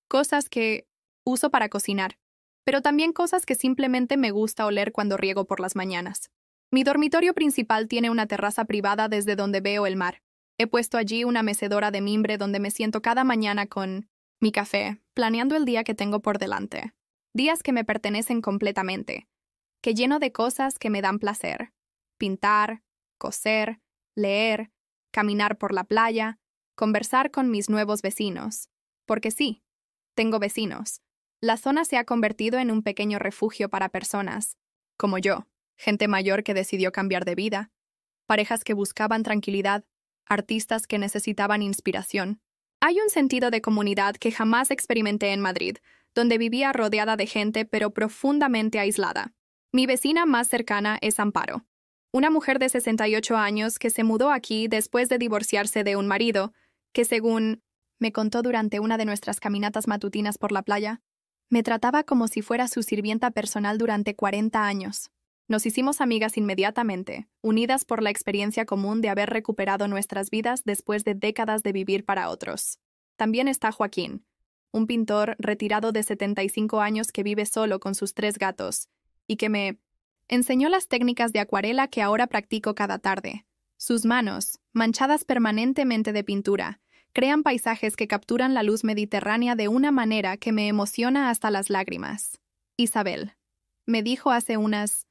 cosas que uso para cocinar, pero también cosas que simplemente me gusta oler cuando riego por las mañanas. Mi dormitorio principal tiene una terraza privada desde donde veo el mar. He puesto allí una mecedora de mimbre donde me siento cada mañana con mi café, planeando el día que tengo por delante. Días que me pertenecen completamente, que lleno de cosas que me dan placer. Pintar, coser, leer, caminar por la playa, conversar con mis nuevos vecinos. Porque sí, tengo vecinos. La zona se ha convertido en un pequeño refugio para personas, como yo, gente mayor que decidió cambiar de vida, parejas que buscaban tranquilidad, artistas que necesitaban inspiración. Hay un sentido de comunidad que jamás experimenté en Madrid, donde vivía rodeada de gente pero profundamente aislada. Mi vecina más cercana es Amparo, una mujer de 68 años que se mudó aquí después de divorciarse de un marido, que según me contó durante una de nuestras caminatas matutinas por la playa, me trataba como si fuera su sirvienta personal durante 40 años. Nos hicimos amigas inmediatamente, unidas por la experiencia común de haber recuperado nuestras vidas después de décadas de vivir para otros. También está Joaquín, un pintor retirado de 75 años que vive solo con sus 3 gatos, y que me enseñó las técnicas de acuarela que ahora practico cada tarde. Sus manos, manchadas permanentemente de pintura, crean paisajes que capturan la luz mediterránea de una manera que me emociona hasta las lágrimas. Isabel, me dijo hace unas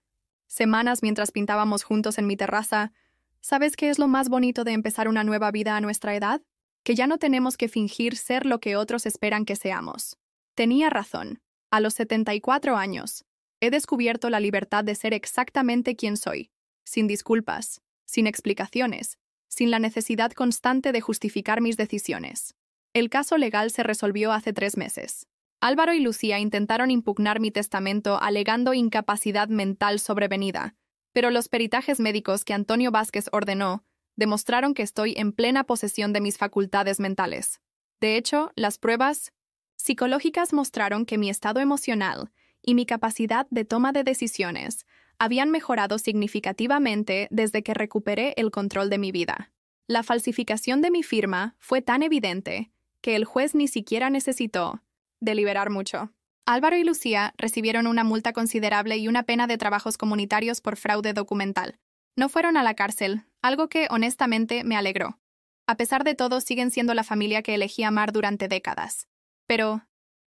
semanas mientras pintábamos juntos en mi terraza, ¿sabes qué es lo más bonito de empezar una nueva vida a nuestra edad? Que ya no tenemos que fingir ser lo que otros esperan que seamos. Tenía razón. A los 74 años, he descubierto la libertad de ser exactamente quien soy, sin disculpas, sin explicaciones, sin la necesidad constante de justificar mis decisiones. El caso legal se resolvió hace 3 meses. Álvaro y Lucía intentaron impugnar mi testamento alegando incapacidad mental sobrevenida, pero los peritajes médicos que Antonio Vázquez ordenó demostraron que estoy en plena posesión de mis facultades mentales. De hecho, las pruebas psicológicas mostraron que mi estado emocional y mi capacidad de toma de decisiones habían mejorado significativamente desde que recuperé el control de mi vida. La falsificación de mi firma fue tan evidente que el juez ni siquiera necesitó deliberar mucho. Álvaro y Lucía recibieron una multa considerable y una pena de trabajos comunitarios por fraude documental. No fueron a la cárcel, algo que honestamente me alegró. A pesar de todo, siguen siendo la familia que elegí amar durante décadas. Pero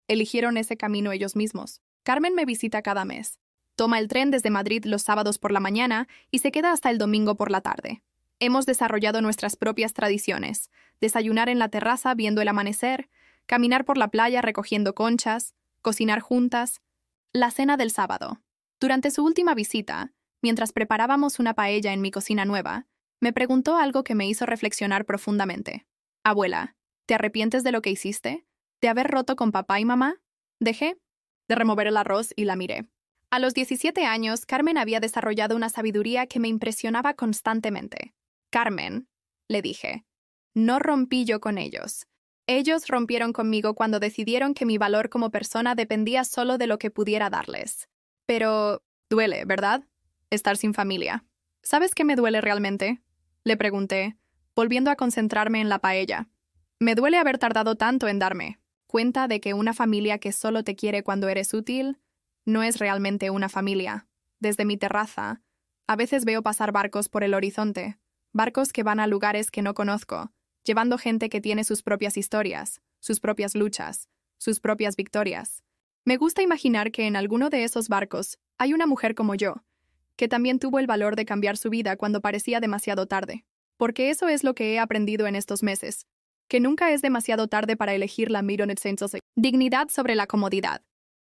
eligieron ese camino ellos mismos. Carmen me visita cada mes. Toma el tren desde Madrid los sábados por la mañana y se queda hasta el domingo por la tarde. Hemos desarrollado nuestras propias tradiciones: desayunar en la terraza viendo el amanecer, caminar por la playa recogiendo conchas, cocinar juntas. La cena del sábado. Durante su última visita, mientras preparábamos una paella en mi cocina nueva, me preguntó algo que me hizo reflexionar profundamente. Abuela, ¿te arrepientes de lo que hiciste? ¿De haber roto con papá y mamá? Dejé de remover el arroz y la miré. A los 17 años, Carmen había desarrollado una sabiduría que me impresionaba constantemente. Carmen, le dije, no rompí yo con ellos. Ellos rompieron conmigo cuando decidieron que mi valor como persona dependía solo de lo que pudiera darles. Pero duele, ¿verdad? Estar sin familia. ¿Sabes qué me duele realmente? Le pregunté, volviendo a concentrarme en la paella. Me duele haber tardado tanto en darme cuenta de que una familia que solo te quiere cuando eres útil no es realmente una familia. Desde mi terraza, a veces veo pasar barcos por el horizonte, barcos que van a lugares que no conozco, llevando gente que tiene sus propias historias, sus propias luchas, sus propias victorias. Me gusta imaginar que en alguno de esos barcos hay una mujer como yo, que también tuvo el valor de cambiar su vida cuando parecía demasiado tarde. Porque eso es lo que he aprendido en estos meses, que nunca es demasiado tarde para elegir la dignidad sobre la comodidad,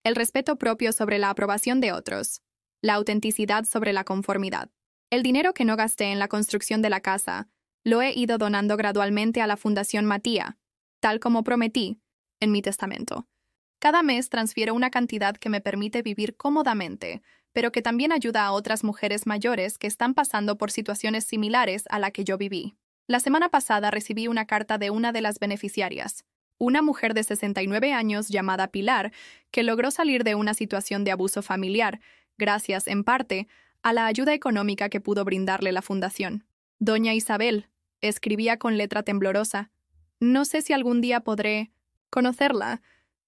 el respeto propio sobre la aprobación de otros, la autenticidad sobre la conformidad. El dinero que no gasté en la construcción de la casa lo he ido donando gradualmente a la Fundación Matía, tal como prometí en mi testamento. Cada mes transfiero una cantidad que me permite vivir cómodamente, pero que también ayuda a otras mujeres mayores que están pasando por situaciones similares a la que yo viví. La semana pasada recibí una carta de una de las beneficiarias, una mujer de 69 años llamada Pilar, que logró salir de una situación de abuso familiar, gracias, en parte, a la ayuda económica que pudo brindarle la fundación. Doña Isabel, escribía con letra temblorosa, no sé si algún día podré conocerla,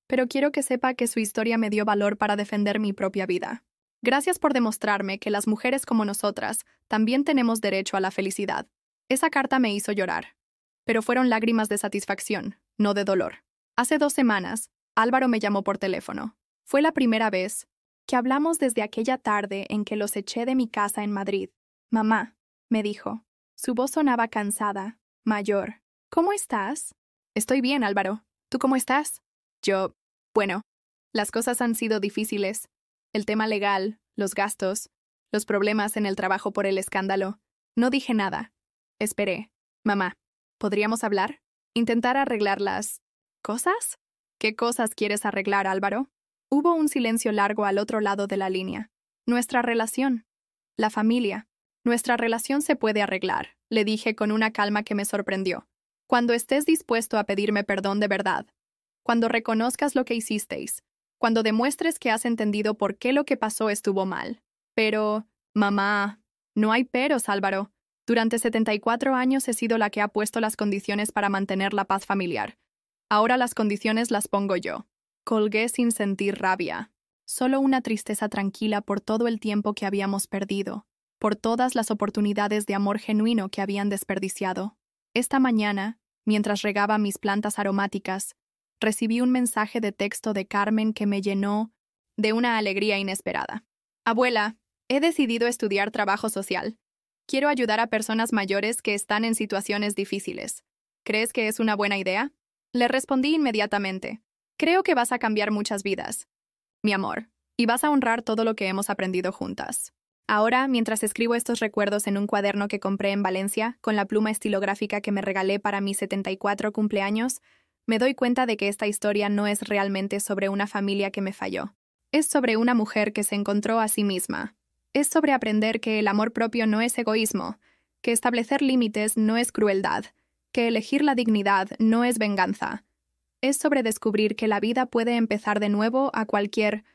pero quiero que sepa que su historia me dio valor para defender mi propia vida. Gracias por demostrarme que las mujeres como nosotras también tenemos derecho a la felicidad. Esa carta me hizo llorar, pero fueron lágrimas de satisfacción, no de dolor. Hace 2 semanas, Álvaro me llamó por teléfono. Fue la primera vez que hablamos desde aquella tarde en que los eché de mi casa en Madrid. Mamá, me dijo. Su voz sonaba cansada, mayor. ¿Cómo estás? Estoy bien, Álvaro. ¿Tú cómo estás? Yo, bueno, las cosas han sido difíciles. El tema legal, los gastos, los problemas en el trabajo por el escándalo. No dije nada. Esperé. Mamá, ¿podríamos hablar? ¿Intentar arreglar las cosas? ¿Qué cosas quieres arreglar, Álvaro? Hubo un silencio largo al otro lado de la línea. Nuestra relación. La familia. Nuestra relación se puede arreglar, le dije con una calma que me sorprendió. Cuando estés dispuesto a pedirme perdón de verdad. Cuando reconozcas lo que hicisteis. Cuando demuestres que has entendido por qué lo que pasó estuvo mal. Pero, mamá, no hay peros, Álvaro. Durante 74 años he sido la que ha puesto las condiciones para mantener la paz familiar. Ahora las condiciones las pongo yo. Colgué sin sentir rabia. Solo una tristeza tranquila por todo el tiempo que habíamos perdido, por todas las oportunidades de amor genuino que habían desperdiciado. Esta mañana, mientras regaba mis plantas aromáticas, recibí un mensaje de texto de Carmen que me llenó de una alegría inesperada. Abuela, he decidido estudiar trabajo social. Quiero ayudar a personas mayores que están en situaciones difíciles. ¿Crees que es una buena idea? Le respondí inmediatamente. Creo que vas a cambiar muchas vidas, mi amor, y vas a honrar todo lo que hemos aprendido juntas. Ahora, mientras escribo estos recuerdos en un cuaderno que compré en Valencia, con la pluma estilográfica que me regalé para mi 74 cumpleaños, me doy cuenta de que esta historia no es realmente sobre una familia que me falló. Es sobre una mujer que se encontró a sí misma. Es sobre aprender que el amor propio no es egoísmo, que establecer límites no es crueldad, que elegir la dignidad no es venganza. Es sobre descubrir que la vida puede empezar de nuevo a cualquier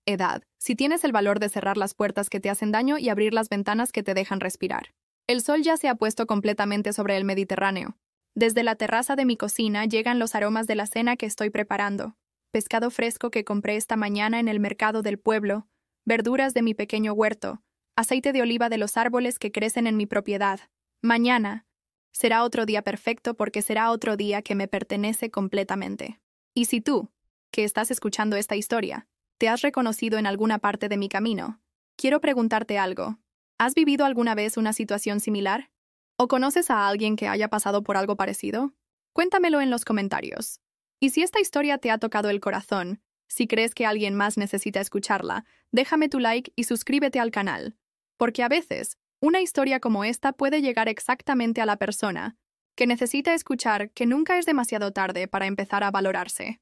edad, si tienes el valor de cerrar las puertas que te hacen daño y abrir las ventanas que te dejan respirar. El sol ya se ha puesto completamente sobre el Mediterráneo. Desde la terraza de mi cocina llegan los aromas de la cena que estoy preparando. Pescado fresco que compré esta mañana en el mercado del pueblo, verduras de mi pequeño huerto, aceite de oliva de los árboles que crecen en mi propiedad. Mañana será otro día perfecto porque será otro día que me pertenece completamente. Y si tú, que estás escuchando esta historia, te has reconocido en alguna parte de mi camino, quiero preguntarte algo. ¿Has vivido alguna vez una situación similar? ¿O conoces a alguien que haya pasado por algo parecido? Cuéntamelo en los comentarios. Y si esta historia te ha tocado el corazón, si crees que alguien más necesita escucharla, déjame tu like y suscríbete al canal. Porque a veces, una historia como esta puede llegar exactamente a la persona que necesita escuchar que nunca es demasiado tarde para empezar a valorarse.